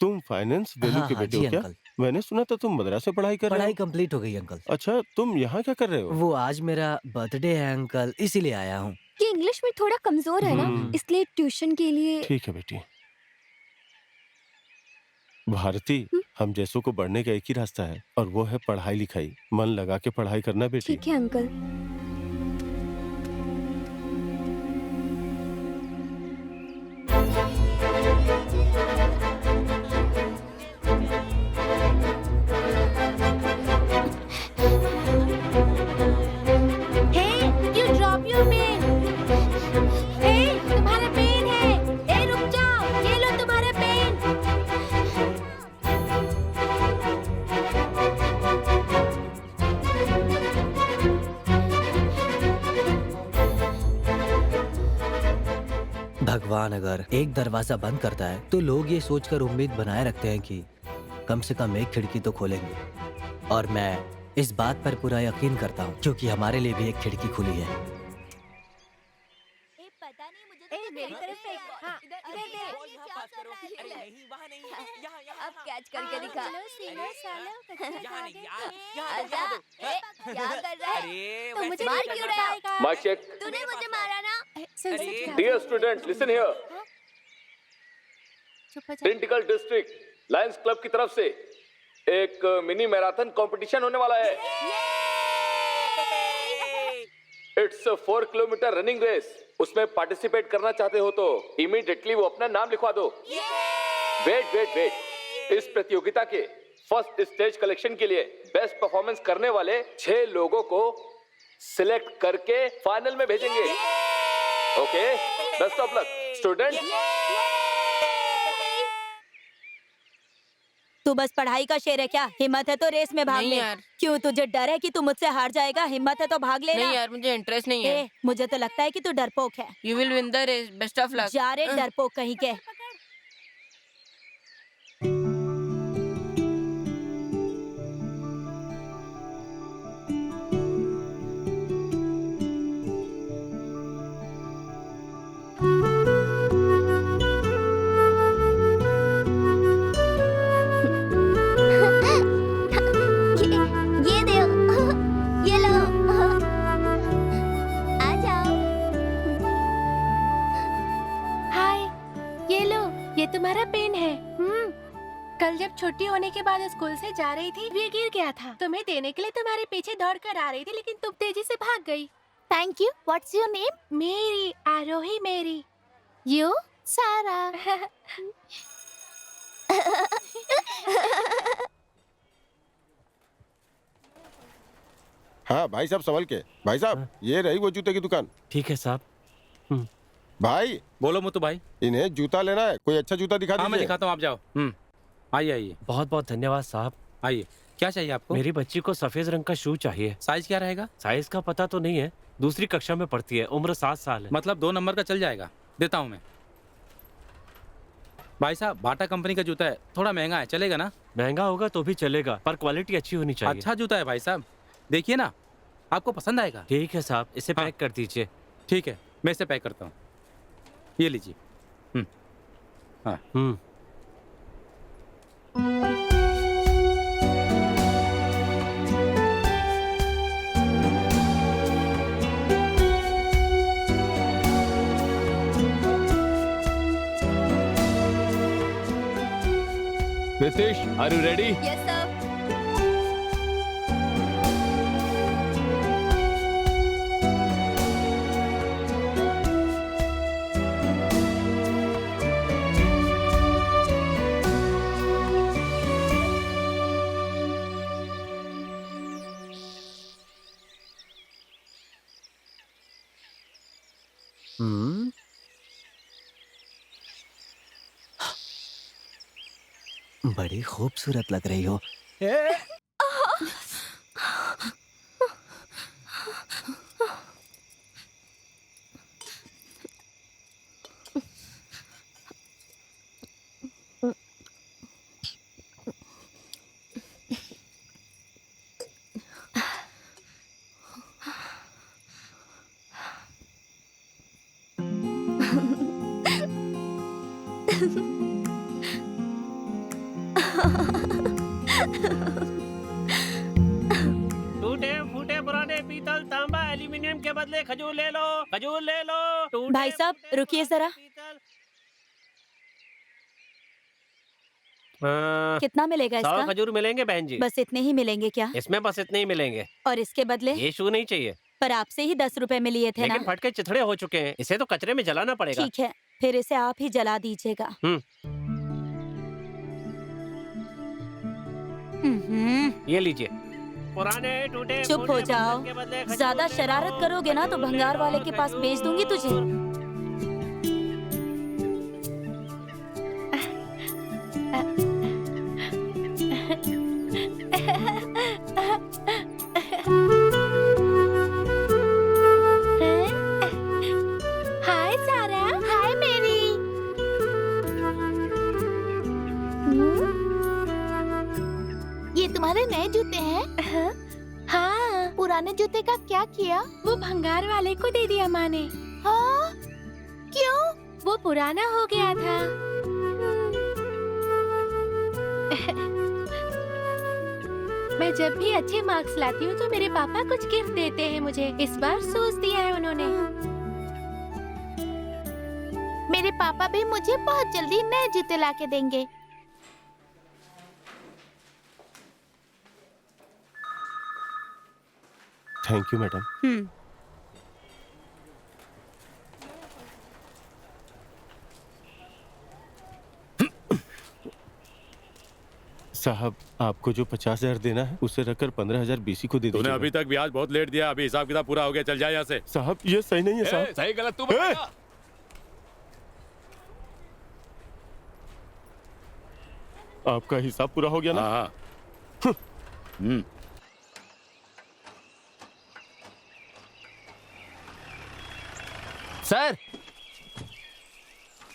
तुम फाइनेंस वेलू
हाँ,
के
हाँ,
बेटे
जी
हो क्या?
अंकल।
मैंने सुना था तुम मद्रास में पढ़ाई कर रहे हो।
पढ़ाई कंप्लीट हो गई अंकल।
अच्छा, तुम यहाँ क्या कर रहे हो?
वो आज मेरा बर्थडे है अंकल, इसीलिए आया हूँ।
ये इंग्लिश में थोड़ा कमजोर है ना, इसलिए ट्यूशन के लिए।
ठीक है बेटी। भारती, हम जैसों को बढ़ने का एक ही रास्ता है और वो है पढ़ाई लिखाई। मन लगा के पढ़ाई करना बेटी।
ठीक है uncle.
Hey, you drop your pen. Hey, तुम्हारा पेन है। ए रुक जाओ, ये लो तुम्हारा पेन।
भगवान अगर एक दरवाजा बंद करता है तो लोग ये सोचकर उम्मीद बनाए रखते हैं कि कम से कम एक खिड़की तो खोलेंगे, और मैं इस बात पर पूरा यकीन करता हूँ क्योंकि हमारे लिए भी एक खिड़की खुली है।
मेरी तरफ से हाँ, इधर दे।
अब कैच करके दिखा।
आजा।
क्या कर रहा है?
अरे
तो मुझे मार क्यों रहा है?
Mike check.
तूने मुझे मारा ना।
Dear student, listen here. ट्रिनिटिकल डिस्ट्रिक्ट लायंस क्लब की तरफ से एक मिनी मैराथन कंपटीशन होने वाला है। It's 4 kilometre running race. उसमें पार्टिसिपेट करना चाहते हो तो इमीडिएटली वो अपना नाम लिखवा दो। वेट वेट वेट,
इस प्रतियोगिता के फर्स्ट स्टेज कलेक्शन के लिए बेस्ट परफॉर्मेंस करने वाले 6 लोगों को सिलेक्ट करके फाइनल में भेजेंगे। Okay, best of luck student.
तू बस पढ़ाई का शेर है क्या? हिम्मत है तो रेस में भाग
नहीं
ले।
यार।
क्यों, तुझे डर है कि तू मुझसे हार जाएगा? हिम्मत है तो भाग लेना।
नहीं यार, मुझे इंटरेस्ट नहीं है।
मुझे तो लगता है कि तू डरपोक है।
You will win the race, best of luck.
जा रे डरपोक कहीं के।
ये दो, ये लो, आ जाओ।
हाय, ये लो, ये तुम्हारा पेन है। कल जब छुट्टी होने के बाद स्कूल से जा रही थी, ये गिर गया था। तुम्हें देने के लिए तुम्हारे पीछे दौड़ कर आ रही थी, लेकिन तुम तेजी से भाग गई।
Thank you. What's your name?
मेरी, आरोही मेरी।
यू? सारा।
हाँ भाई साहब, संभल के। भाई साहब, ये रही वो जूते की दुकान।
ठीक है साहब।
भाई
बोलो मुतु भाई।
इन्हें जूता लेना है, कोई अच्छा जूता दिखा
हाँ मैं
दीजिए।
दिखाता हूँ, आप जाओ। आइए आइए।
बहुत बहुत धन्यवाद साहब।
आइए, क्या चाहिए आपको?
मेरी बच्ची को सफेद रंग का शू चाहिए।
साइज क्या रहेगा?
साइज का पता तो नहीं है, दूसरी कक्षा में पढ़ती है, उम्र 7 साल है।
मतलब 2 नंबर का चल जाएगा, देता हूँ मैं। भाई साहब, बाटा कंपनी का जूता है, थोड़ा महंगा है, चलेगा ना?
महंगा होगा तो भी चलेगा, पर क्वालिटी अच्छी होनी चाहिए।
अच्छा जूता है भाई साहब, देखिए ना, आपको पसंद आएगा।
ठीक है साहब, इसे पैक कर दीजिए।
ठीक है, मैं इसे पैक करता हूँ। ये लीजिए। हाँ।
Ritesh, are you ready?
Yes, sir.
बड़ी खूबसूरत लग रही हो।
टूटे फूटे पुराने पीतल, तांबा, एल्यूमिनियम के बदले खजूर ले लो, खजूर ले लो।
भाई साहब रुकिए जरा। कितना मिलेगा
100
इसका?
खजूर मिलेंगे बहन जी।
बस इतने ही मिलेंगे क्या?
इसमें बस इतने ही मिलेंगे।
और इसके बदले?
ये शू नहीं चाहिए।
पर आपसे ही 10 रुपए में लिए थे ना।
लेकिन फट के चिथड़े हो चुके हैं, इसे तो कचरे में जलाना पड़ेगा।
ठीक है, फिर इसे आप ही जला दीजिएगा।
ये लीजिए।
पुराने टूटे
चुप हो जाओ, ज्यादा शरारत करोगे ना तो भंगार वाले के पास बेच दूंगी तुझे।
हाय सारा।
हाय मेरी। ये तुम्हारे नए जूते हैं?
हाँ।
पुराने जूते का क्या किया?
वो भंगार वाले को दे दिया माँ ने।
हाँ? क्यों?
वो पुराना हो गया था। मैं जब भी अच्छे मार्क्स लाती हूँ तो मेरे पापा कुछ गिफ्ट देते हैं मुझे। इस बार शूज दिया है उन्होंने।
मेरे पापा भी मुझे बहुत जल्दी नए जूते लाके देंगे।
Thank you madam. साहब आपको जो 50,000 देना है उसे रखकर 15,000 बीसी को दे दीजिए।
तूने अभी तक ब्याज बहुत लेट दिया, अभी हिसाब किताब पूरा हो गया, चल जाए यहाँ से।
साहब ये सही नहीं है साहब।
सही गलत तू बताएगा।
आपका हिसाब पूरा हो गया ना?
हाँ।
सर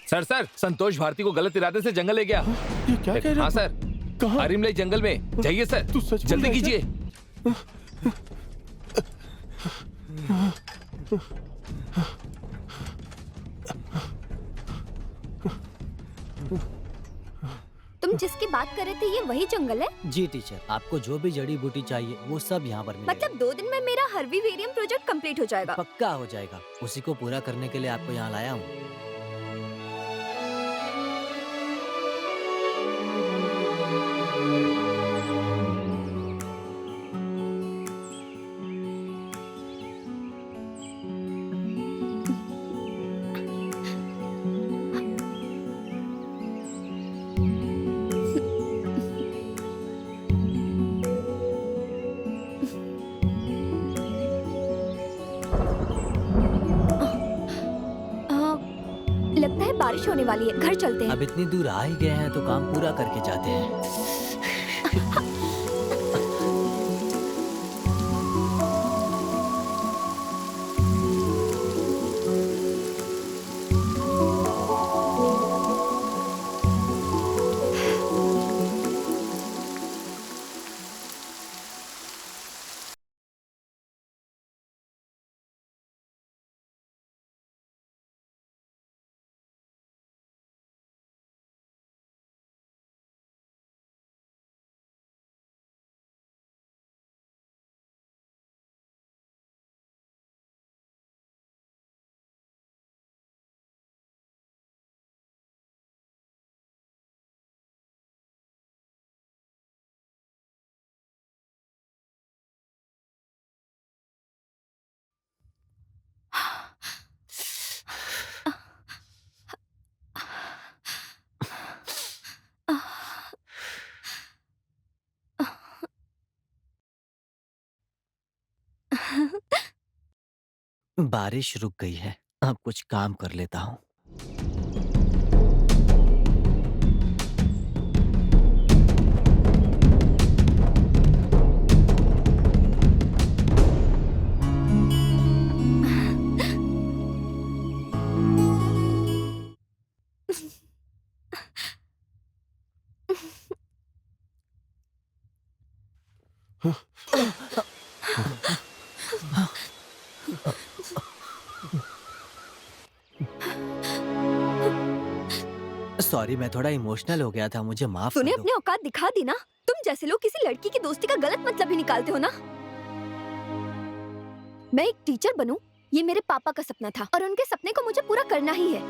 सर सर संतोष भारती को गलत इरादे से जंगल ले गया।
ये क्या कह रहे हो?
हाँ सर,
कहाँ?
हरिमलाई जंगल में जाइए सर,
तू सच बोल
जल्दी
रहा है
कीजिए।
तुम जिसकी बात कर रहे थे ये वही जंगल है?
जी टीचर, आपको जो भी जड़ी बूटी चाहिए वो सब यहाँ पर मिलेगा।
मतलब 2 दिन में मेरा हर्बीवेरियम प्रोजेक्ट कंप्लीट हो जाएगा?
पक्का हो जाएगा, उसी को पूरा करने के लिए आपको यहाँ लाया हूँ।
लगता है बारिश होने वाली है, घर चलते हैं।
अब इतनी दूर आ ही गए हैं तो काम पूरा करके जाते हैं। बारिश रुक गई है, अब कुछ काम कर लेता हूँ। सॉरी, मैं थोड़ा इमोशनल हो गया था, मुझे माफ कर
तूने
दो।
अपनी औकात दिखा दी ना। तुम जैसे लोग किसी लड़की की दोस्ती का गलत मतलब ही निकालते हो ना। मैं एक टीचर बनूं, ये मेरे पापा का सपना था और उनके सपने को मुझे पूरा करना ही है।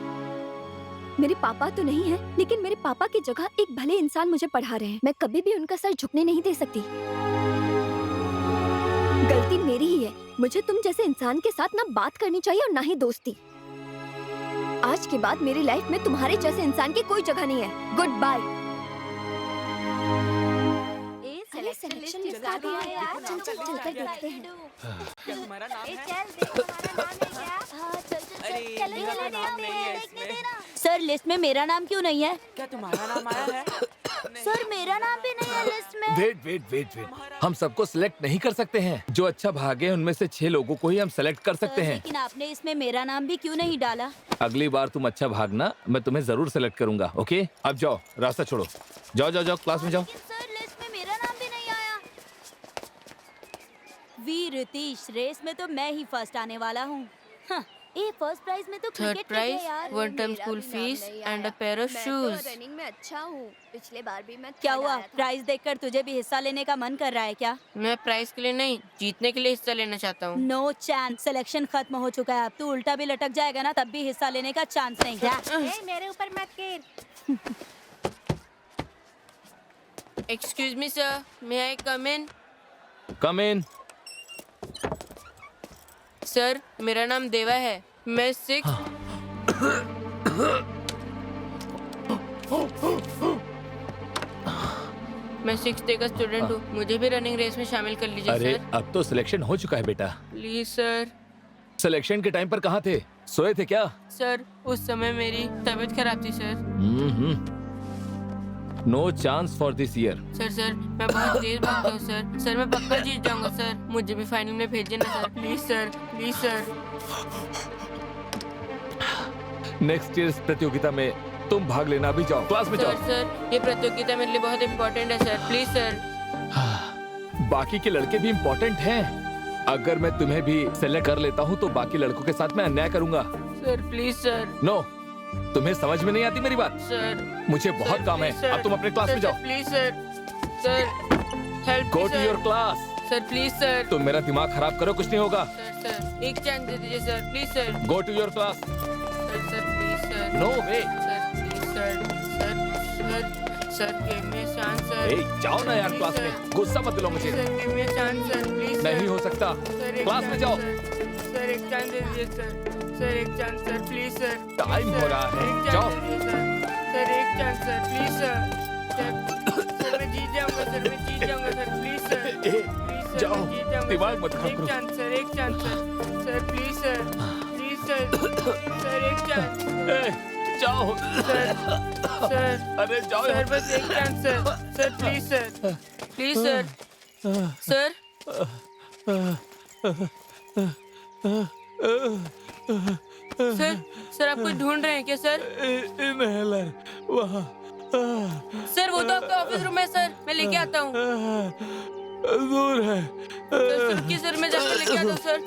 मेरे पापा तो नहीं है, लेकिन मेरे पापा की जगह एक भले इंसान मुझे पढ़ा रहे हैं। मैं कभी भी उनका सर झुकने नहीं दे सकती। गलती मेरी ही है। मुझे तुम जैसे इंसान के साथ ना बात करनी चाहिए और ना ही दोस्ती। आज के बाद मेरी लाइफ में तुम्हारे जैसे इंसान की कोई जगह नहीं है। Good bye. सिलेक्शन लिखा दिया है यार। चल चल चल कर देखते हैं।
क्या तुम्हारा नाम है?
चल देख तुम्हारा नाम है क्या? हाँ चल चल
अरे
चल चल
मेरा नाम नहीं है इसमें।
सर लिस्ट में मेरा नाम क्यों नहीं है?
क्या तुम्हारा नाम आया है?
सर मेरा नाम भी नहीं है लिस्ट में।
वेट वेट वेट वेट, हम सबको सिलेक्ट नहीं कर सकते हैं। जो अच्छा भागे उनमें से 6 लोगों को ही हम सेलेक्ट कर सकते हैं।
लेकिन आपने इसमें मेरा नाम भी क्यों नहीं डाला?
अगली बार तुम अच्छा भागना, मैं तुम्हें जरूर सेलेक्ट करूंगा। ओके, अब जाओ, रास्ता छोड़ो, जाओ जाओ जाओ, क्लास में जाओ।
सर लिस्ट में मेरा नाम भी नहीं आया। वीर रितीश, रेस में तो मैं ही फर्स्ट आने वाला हूँ। हाँ, ये फर्स्ट प्राइज में तो
third
cricket
prize, 1 time school fees and a pair of shoes.
Running में अच्छा हूँ। पिछले बार भी मैं
क्या हुआ? प्राइज देखकर तुझे भी हिस्सा लेने का मन कर रहा है क्या?
मैं प्राइज के लिए नहीं, जीतने के लिए हिस्सा लेना चाहता हूँ।
नो चांस, सिलेक्शन खत्म हो चुका है। अब तू उल्टा भी लटक जाएगा ना, तब भी हिस्सा लेने का चांस नहीं। जा।
मेरे ऊपर मत गिर।
Excuse me sir, may I come in?
Come in.
Sir मेरा नाम देवा है, मैं 6
हाँ
मैं 6th डे का स्टूडेंट हूँ, मुझे भी रनिंग रेस में शामिल कर लीजिए
अरे
सर।
अब तो सिलेक्शन हो चुका है बेटा।
Please sir.
सिलेक्शन के टाइम पर कहाँ थे? सोए थे क्या?
सर उस समय मेरी तबीयत खराब थी sir.
No chance for this year.
Sir मैं बहुत तेज भागता हूँ सर मैं पक्का जीत जाऊंगा सर, मुझे भी फाइनल में भेजिए ना sir, please sir.
Next year प्रतियोगिता में तुम भाग लेना, भी जाओ क्लास में जाओ।
सर ये प्रतियोगिता मेरे लिए बहुत इम्पोर्टेंट है सर, प्लीज सर।
बाकी के लड़के भी इम्पोर्टेंट हैं। अगर मैं तुम्हें भी सेलेक्ट कर लेता हूँ तो बाकी लड़कों के साथ मैं अन्याय करूंगा।
Sir please sir.
नो, तुम्हें समझ में नहीं आती मेरी बात?
सर
मुझे बहुत काम है, अब तुम अपने क्लास में जाओ।
Please sir help
go to your class.
Sir please sir.
तुम मेरा दिमाग खराब करो, कुछ नहीं होगा।
सर एक चांस दे दीजिए sir, please sir.
Go to your class.
Sir please sir.
No way.
Sir give me chance sir.
जाओ ना यार क्लास में, गुस्सा मत दिलाओ मुझे।
Sir give me chance sir, please.
नहीं हो सकता, क्लास में जाओ।
सर एक चांस दे दीजिए सर एक chance sir, please sir.
Time हो रहा है, जाओ।
सर एक चांस सर, प्लीज सर मैं जीत जाऊंगा सर, प्लीज सर।
जाओ, दिमाग मत खराब करो।
एक चांस सर प्लीज सर एक चांस।
जाओ
सर
अरे जाओ
सर बस एक chance sir please sir sir आप कुछ ढूंढ रहे हैं क्या सर?
इनहेलर वहाँ।
सर वो तो आपका ऑफिस रूम है सर, मैं लेके आता हूँ।
दूर है
सर मैं जाकर लेके आता हूँ सर।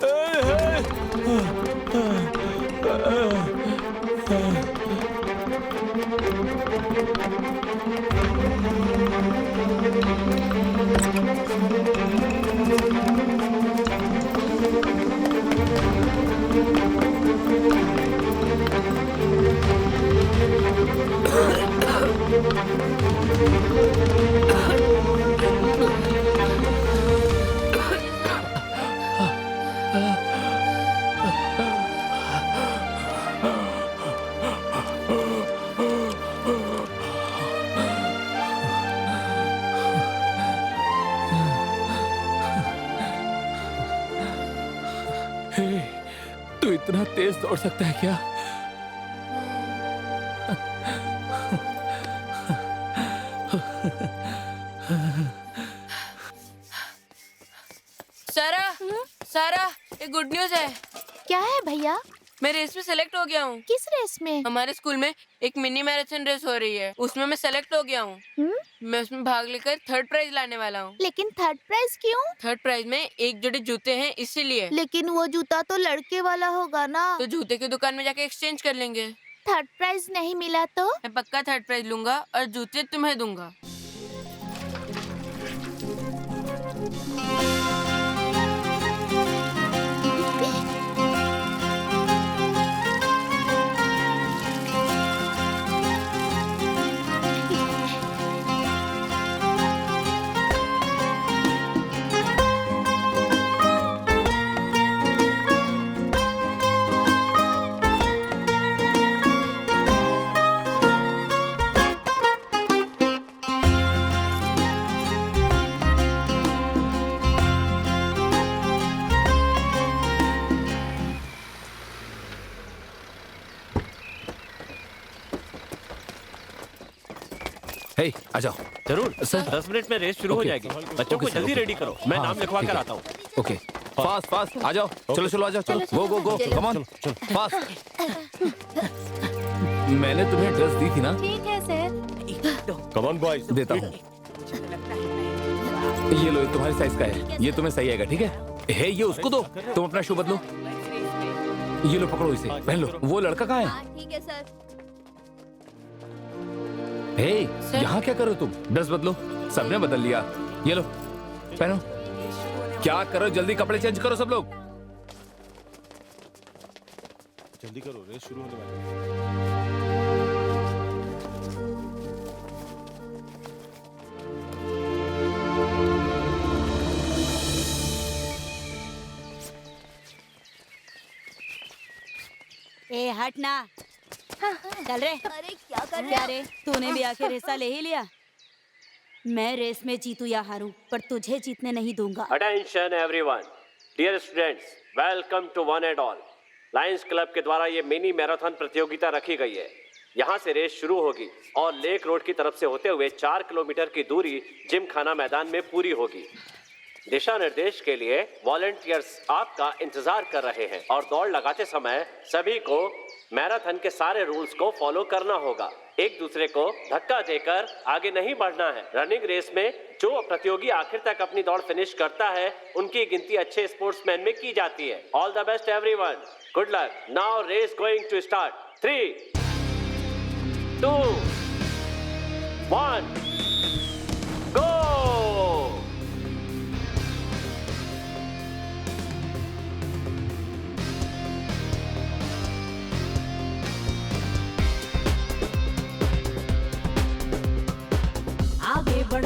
तू इतना तेज दौड़ सकता है क्या?
सारा एक गुड न्यूज है।
क्या है भैया?
मैं रेस में सेलेक्ट हो गया हूँ।
किस रेस में?
हमारे स्कूल में एक मिनी मैराथन रेस हो रही है, उसमें मैं सेलेक्ट हो गया हूँ। मैं उसमें भाग लेकर 3rd प्राइज लाने वाला हूँ।
लेकिन 3rd प्राइज क्यों?
3rd प्राइज में एक जोड़ी जूते हैं इसीलिए।
लेकिन वो जूता तो लड़के वाला होगा ना।
तो जूते की दुकान में जाके एक्सचेंज कर लेंगे।
3rd प्राइज नहीं मिला तो?
मैं पक्का 3rd प्राइज लूंगा और जूते तुम्हें दूंगा।
हे, आ जाओ।
जरूर सर, 10 मिनट में रेस शुरू हो जाएगी। बच्चों को जल्दी रेडी करो, मैं नाम लिखवा कर आता हूँ।
ओके, फास्ट आ जाओ। चलो आ जाओ, चलो गो कम ऑन फास्ट। मैंने तुम्हें ड्रेस दी थी ना?
ठीक है सर।
कम ऑन बॉयज, देता हूँ। ये लो, तुम्हारी साइज का है, ये तुम्हें सही आएगा। ठीक है, ये उसको दो, तुम अपना शू बदलो। ये लो, पकड़ो इसे, पहन लो। वो लड़का कहाँ है?
ठीक है सर।
यहाँ क्या करो तुम? ड्रेस बदलो। सबने बदल लिया। ये लो, पहनो। क्या करो, जल्दी कपड़े चेंज करो सब लोग।
जल्दी करो, रेस शुरू होने वाली
है। ए हटना। चल रे।
अरे क्या कर रहे
क्या रे, तूने भी आखिर हिस्सा ले ही लिया। मैं रेस में जीतूं या हारूं, पर तुझे जीतने नहीं दूंगा।
Attention everyone, dear students, welcome to one and all. Lions club के द्वारा ये मिनी मैराथन प्रतियोगिता रखी गई है। यहाँ से रेस शुरू होगी और लेक रोड की तरफ से होते हुए 4 किलोमीटर की दूरी जिम खाना मैदान में पूरी होगी। दिशा निर्देश के लिए वॉलंटियर्स आपका इंतजार कर रहे हैं और दौड़ लगाते समय सभी को मैराथन के सारे रूल्स को फॉलो करना होगा। एक दूसरे को धक्का देकर आगे नहीं बढ़ना है। रनिंग रेस में जो प्रतियोगी आखिर तक अपनी दौड़ फिनिश करता है उनकी गिनती अच्छे स्पोर्ट्समैन में की जाती है। All the best everyone, good luck. Now race going to start. 3, 2, 1, go.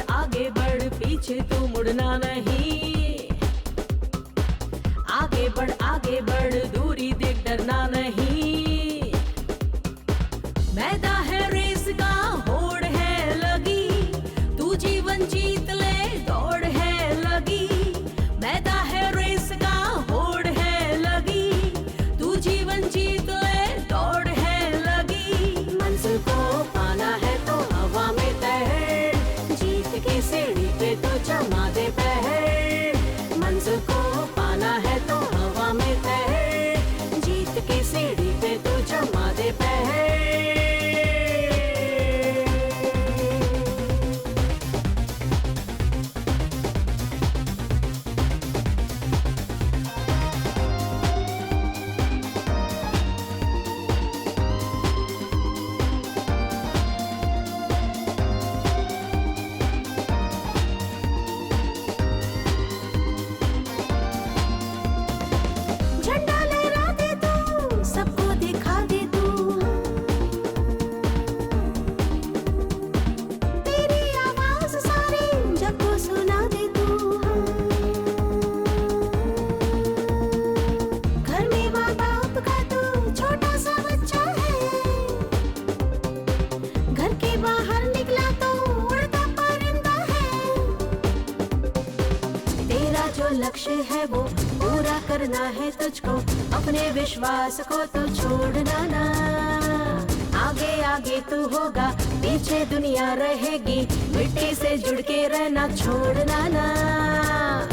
आगे बढ़ पीछे तू मुड़ना नहीं। आगे बढ़ दूरी देख डरना नहीं। मैदान है रेस का, होड़ है लगी, तू जीवन जीत ले, दौड़ है लगी। मैदान है रेस का, होड़ है लगी, तू जीवन जीत ले, दौड़ है लगी। मंजिल को पाना है तो हवा में तैर, जीत की सीढ़ी पे तो जमा दे पैर। मंजिल को पाना है तो हवा में तैर, जीत की सीढ़ी पे तो जमा दे पैर। झंडा लहरा दे तू, सबको दिखा दे तू, तेरी आवाज सारे जग को सुना दे तू। घर में माँ बाप का तू छोटा सा बच्चा है, घर के बाहर निकला तो उड़ता परिंदा है। तेरा जो लक्ष्य है वो पूरा करना है तुझको, अपने विश्वास को तो छोड़ना ना। आगे आगे तू होगा, पीछे दुनिया रहेगी, मिट्टी से जुड़ के रहना छोड़ना ना।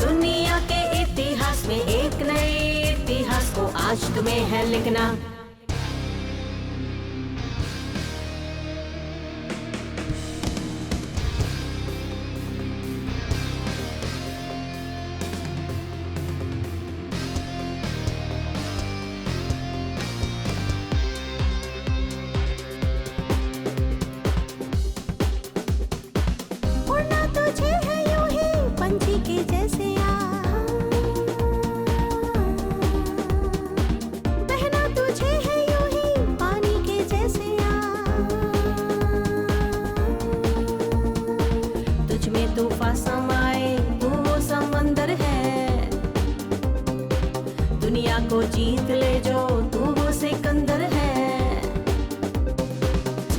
दुनिया के इतिहास में एक नए इतिहास को आज तुम्हें है लिखना। उड़ना तुझे है यूं ही पंछी के जैसे बहना तुझे है यूं ही पानी के जैसे तुझ में तूफान समाए तू वो समंदर है, दुनिया को जीत ले जो तू वो सिकंदर है।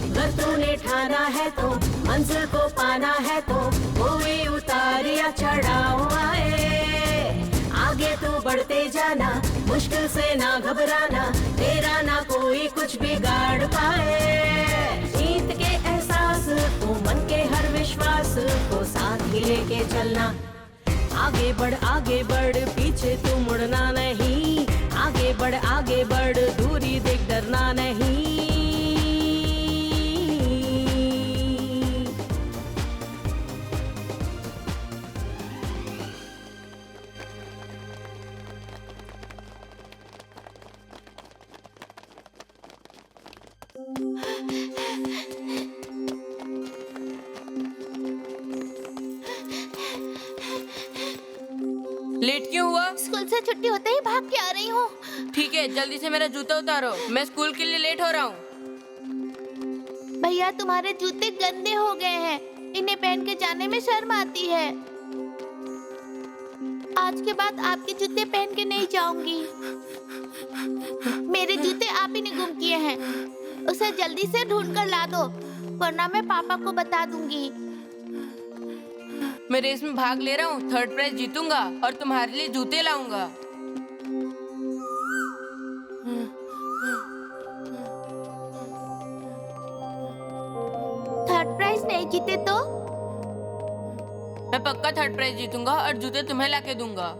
अगर तूने ठाना है तो मंजिल को पाना है तो कोई उतार या चढ़ाव आए, आगे तू बढ़ते जाना, मुश्किल से ना घबराना, तेरा ना कोई कुछ बिगाड़ पाए। जीत के एहसास को, मन के हर विश्वास को साथ ही लेके चलना। आगे बढ़ पीछे तू मुड़ना नहीं। आगे बढ़ दूरी देख डरना नहीं।
लेट क्यों हुआ?
स्कूल से छुट्टी होते ही भाग के आ रही हूँ।
ठीक है, जल्दी से मेरा जूता उतारो, मैं स्कूल के लिए लेट हो रहा हूँ।
भैया तुम्हारे जूते गंदे हो गए हैं, इन्हें पहन के जाने में शर्म आती है। आज के बाद आपके जूते पहन के नहीं जाऊंगी। मेरे जूते आप ही ने गुम किए हैं, उसे जल्दी से ढूंढ कर ला दो, वरना मैं पापा को बता दूंगी।
मैं रेस में भाग ले रहा हूँ, थर्ड प्राइज जीतूंगा और तुम्हारे लिए जूते लाऊंगा।
थर्ड प्राइज नहीं जीते तो?
मैं पक्का थर्ड प्राइज जीतूंगा और जूते तुम्हें लाके दूंगा।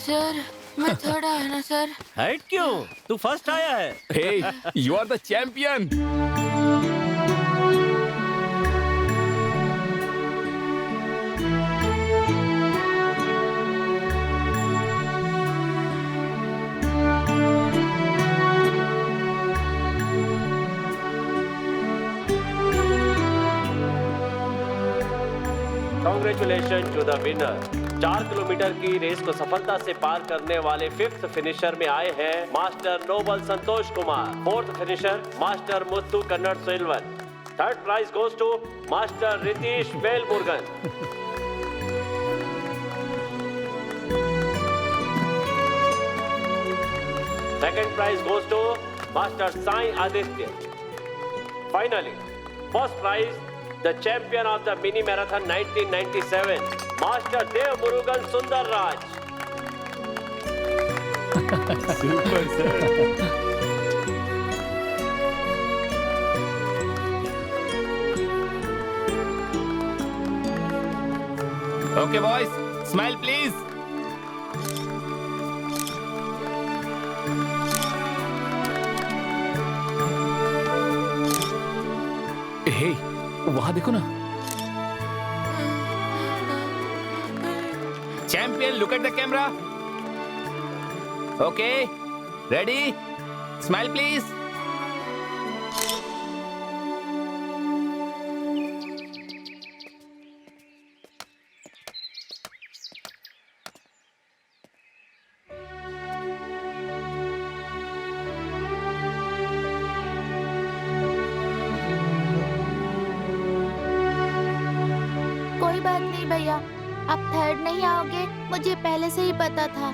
सर मैं थर्ड आया ना सर।
हाइट क्यों? तू फर्स्ट आया है।
Hey, you are the champion.
Congratulations to the winner. 4 kilometre की रेस को सफलता से पार करने वाले 5th फिनिशर में आए हैं master Noble Santosh Kumar, 4th finisher master Muthu Kannada silver, 3rd prize goes to master Ritesh Velmurugan, 2nd prize goes to master Sai Aditya. Finally, 1st prize, the champion of the mini marathon 1997, Master Dev Murugan Sundar Raj.
Super sir. Okay boys, smile please. Hey, वहां देखो ना। Champion, look at the camera. Okay, ready? Smile please.
कोई बात नहीं भैया, आप third नहीं आओगे, मुझे पहले से ही पता था।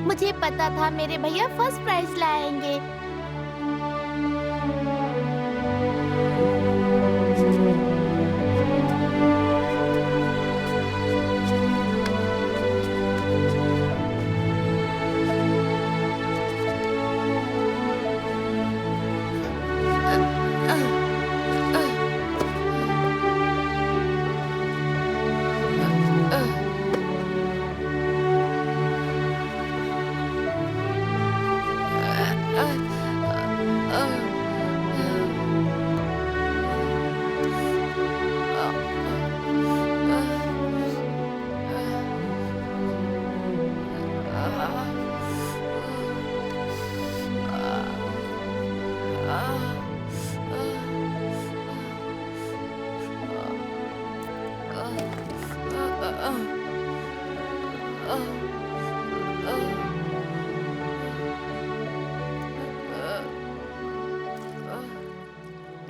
मुझे पता था मेरे भैया फर्स्ट प्राइज लाएंगे।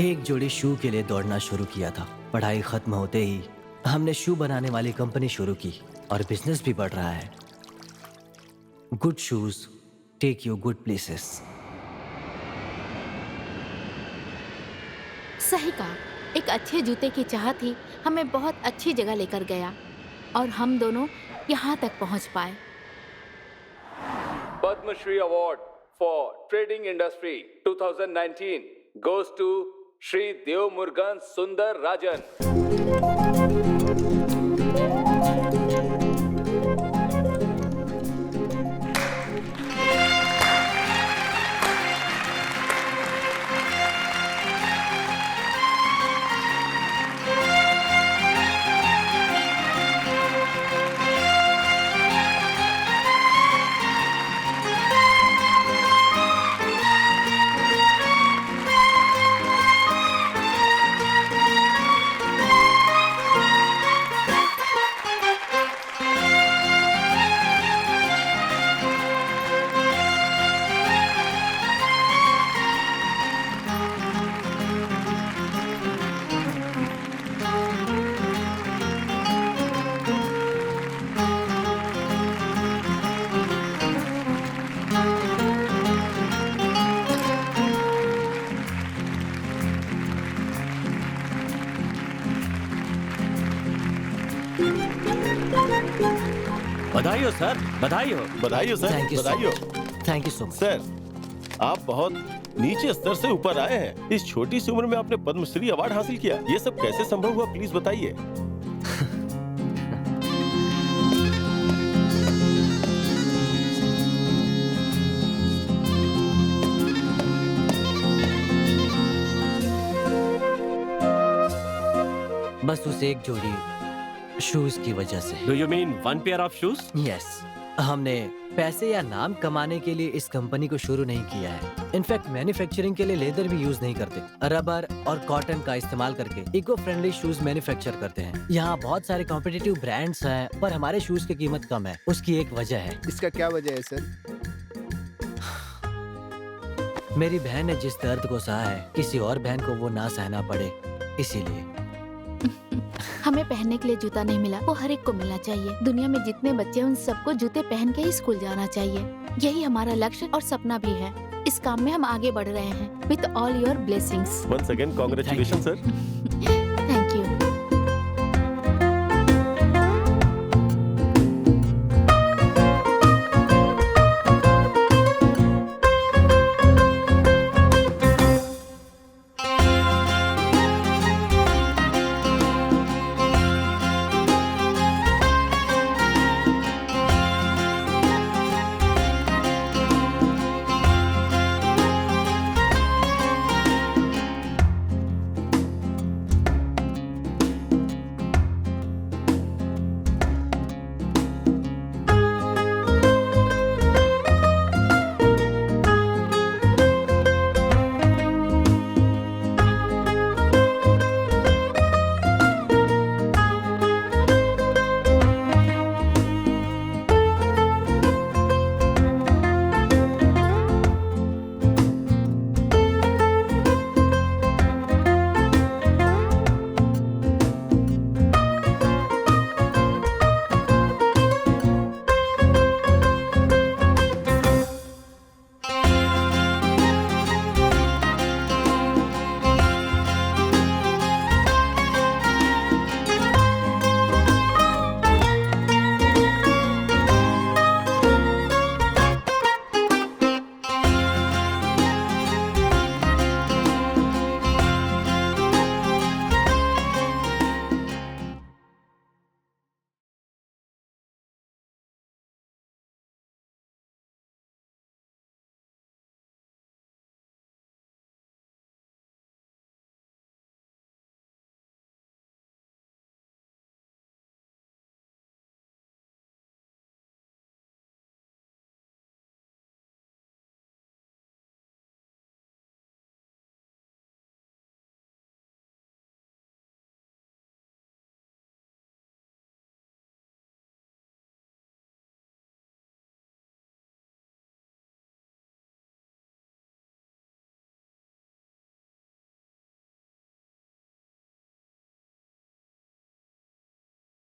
एक जोड़ी शू के लिए दौड़ना शुरू किया था। पढ़ाई खत्म होते ही हमने शू बनाने वाली कंपनी शुरू की और बिजनेस भी बढ़ रहा है। Good shoes take you good places.
सही कहा, एक अच्छे जूते की चाहत ही हमें बहुत अच्छी जगह लेकर गया और हम दोनों यहाँ तक पहुँच पाए।
Padmashri award for trading industry 2019 goes to Shri Devamurugan Sundar Rajan.
बधाई हो सर, बधाई हो।
बधाई हो सर,
Thank you so
बधाई हो।
Thank you so much.
Sir, आप बहुत नीचे स्तर से ऊपर आए हैं। इस छोटी सी उम्र में आपने पद्मश्री अवार्ड हासिल किया। ये सब कैसे संभव हुआ, प्लीज बताइए।
बस उस एक जोड़ी शूज की वजह से।
Do you mean one pair of shoes?
Yes, हमने पैसे या नाम कमाने के लिए इस कंपनी को शुरू नहीं किया है। इनफैक्ट मैन्युफैक्चरिंग के लिए लेदर भी यूज नहीं करते, रबर और कॉटन का इस्तेमाल करके इको फ्रेंडली शूज मैन्युफैक्चर करते हैं। यहाँ बहुत सारे कॉम्पिटिटिव ब्रांड्स हैं, पर हमारे शूज की कीमत कम है। उसकी एक वजह है।
इसका क्या वजह है सर?
मेरी बहन ने जिस दर्द को सहा है, किसी और बहन को वो ना सहना पड़े, इसीलिए।
हमें पहनने के लिए जूता नहीं मिला, वो हर एक को मिलना चाहिए। दुनिया में जितने बच्चे हैं उन सबको जूते पहन के ही स्कूल जाना चाहिए। यही हमारा लक्ष्य और सपना भी है। इस काम में हम आगे बढ़ रहे हैं। With all your blessings.
Once again, congratulations, sir.